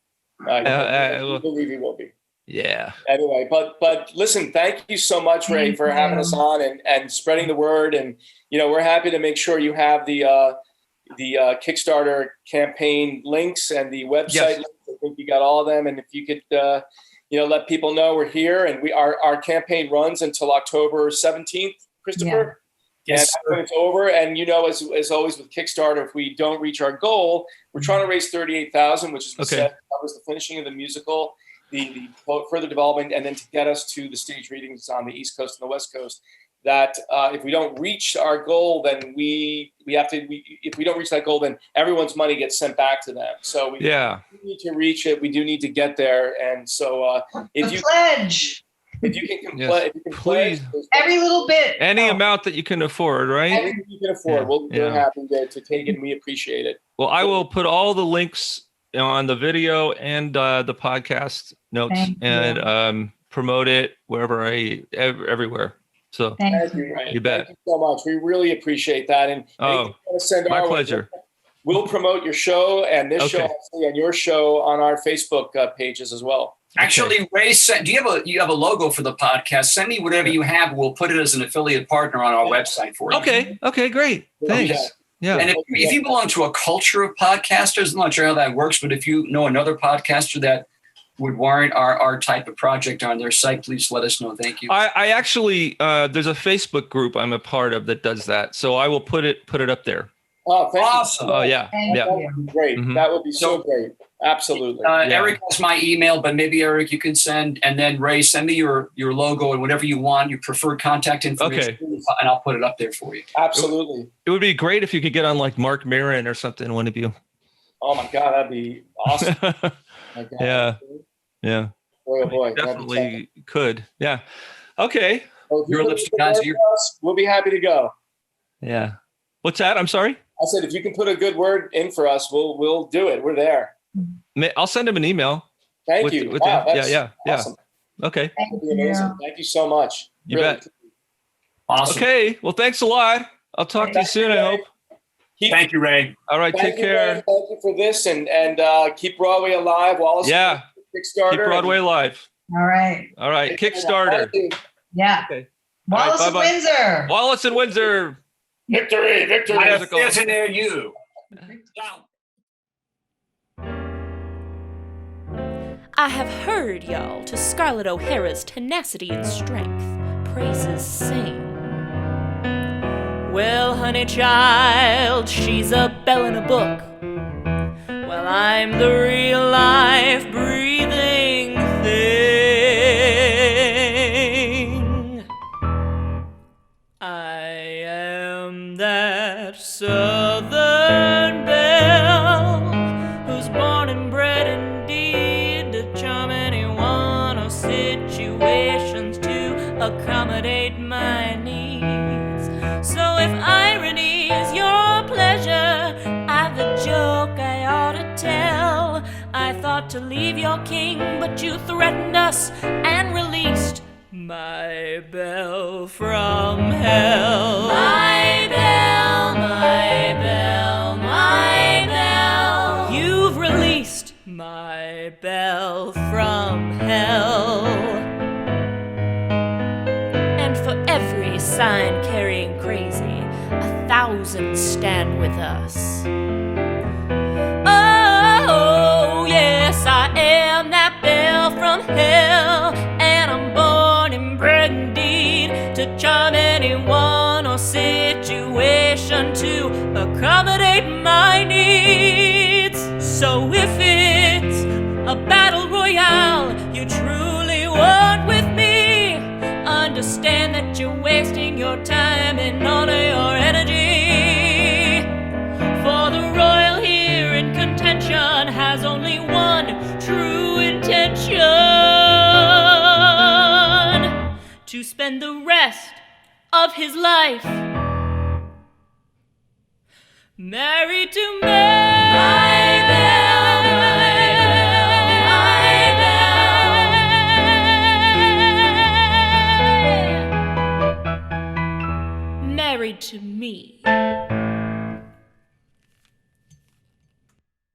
Speaker 4: I believe he will be.
Speaker 1: Yeah.
Speaker 4: Anyway, but listen, thank you so much, Ray, for having us on and spreading the word. And we're happy to make sure you have the Kickstarter campaign links and the website.
Speaker 1: Yes.
Speaker 4: Links. I think you got all of them. And if you could, let people know we're here, and our campaign runs until October 17th, Christopher.
Speaker 2: Yes,
Speaker 4: and when it's over, and as always with Kickstarter, if we don't reach our goal, we're trying to raise $38,000, which is that was the finishing of the musical, the further development, and then to get us to the stage readings on the East Coast and the West Coast. That if we don't reach our goal, then we have to. If we don't reach that goal, then everyone's money gets sent back to them. So we need to reach it. We do need to get there, and so if you
Speaker 3: pledge.
Speaker 4: If you can
Speaker 1: please,
Speaker 3: every little bit,
Speaker 1: any amount that you can afford, right?
Speaker 4: Anything you can afford, we're happy to take it, and we appreciate it.
Speaker 1: Well, I will put all the links on the video and the podcast notes and promote it everywhere. So
Speaker 4: thank you, Ryan.
Speaker 1: You bet.
Speaker 4: Thank you so much. We really appreciate that. And
Speaker 1: my pleasure.
Speaker 4: We'll promote your show and this show and your show on our Facebook pages as well.
Speaker 2: Actually, Ray, do you have a logo for the podcast? Send me whatever you have. We'll put it as an affiliate partner on our website for you.
Speaker 1: Okay, great. Thanks. Yeah.
Speaker 2: And if you belong to a culture of podcasters, I'm not sure how that works, but if you know another podcaster that would warrant our type of project on their site, please let us know. Thank you.
Speaker 1: I actually there's a Facebook group I'm a part of that does that, so I will put it up there.
Speaker 4: Oh, thank
Speaker 2: awesome!
Speaker 4: You.
Speaker 1: Oh yeah,
Speaker 4: that would be great.
Speaker 1: Mm-hmm.
Speaker 4: That would be so great. Absolutely.
Speaker 2: Eric has my email, but maybe Eric, you can send, and then Ray, send me your logo and whatever you want, your preferred contact information, and I'll put it up there for you.
Speaker 4: Absolutely.
Speaker 1: It would be great if you could get on like Mark Maron or something. One of you.
Speaker 4: Oh my God, that'd be awesome.
Speaker 1: Yeah.
Speaker 4: Boy, oh boy.
Speaker 1: Definitely could. Yeah. Okay.
Speaker 4: Well, your lips to we'll be happy to go.
Speaker 1: Yeah. What's that? I'm sorry?
Speaker 4: I said, if you can put a good word in for us, we'll do it. We're there.
Speaker 1: I'll send him an email.
Speaker 4: Thank you. Wow,
Speaker 1: yeah.
Speaker 4: Awesome.
Speaker 1: Okay.
Speaker 4: That'd be amazing. Thank you so much.
Speaker 1: You bet.
Speaker 2: Awesome.
Speaker 1: Okay. Well, thanks a lot. I'll talk to you soon, I hope.
Speaker 2: Thank you, Ray.
Speaker 1: All right. Take care.
Speaker 4: Ray. Thank you for this and keep Broadway alive. Wallace.
Speaker 1: Yeah.
Speaker 4: Kickstarter.
Speaker 1: Keep Broadway alive.
Speaker 3: All right.
Speaker 1: Kickstarter.
Speaker 3: Yeah.
Speaker 1: Okay.
Speaker 3: Wallace and Windsor.
Speaker 1: Wallace and Windsor.
Speaker 4: Victory.
Speaker 2: I have theater near you.
Speaker 5: I have heard, y'all, to Scarlett O'Hara's tenacity and strength praises sing. Well, honey child, she's a belle in a book. Well, I'm the real life breathing thing. I am that southern belle who's born and bred indeed to charm anyone or situations to accommodate my needs. So if irony is your pleasure, I've a joke I ought to tell. I thought to leave your king, but you threatened us and released my belle from hell. My belle, my belle, my belle. You've released my belle from hell. And for every sign carrying crazy, 1,000 stand with us. Oh, hell, and I'm born and bred indeed to charm anyone or situation to accommodate my needs. So if it's a battle royale you truly want with me, understand that you're wasting your time and all of your energy. For the royal here in contention has only one true intention: to spend the rest of his life married to me.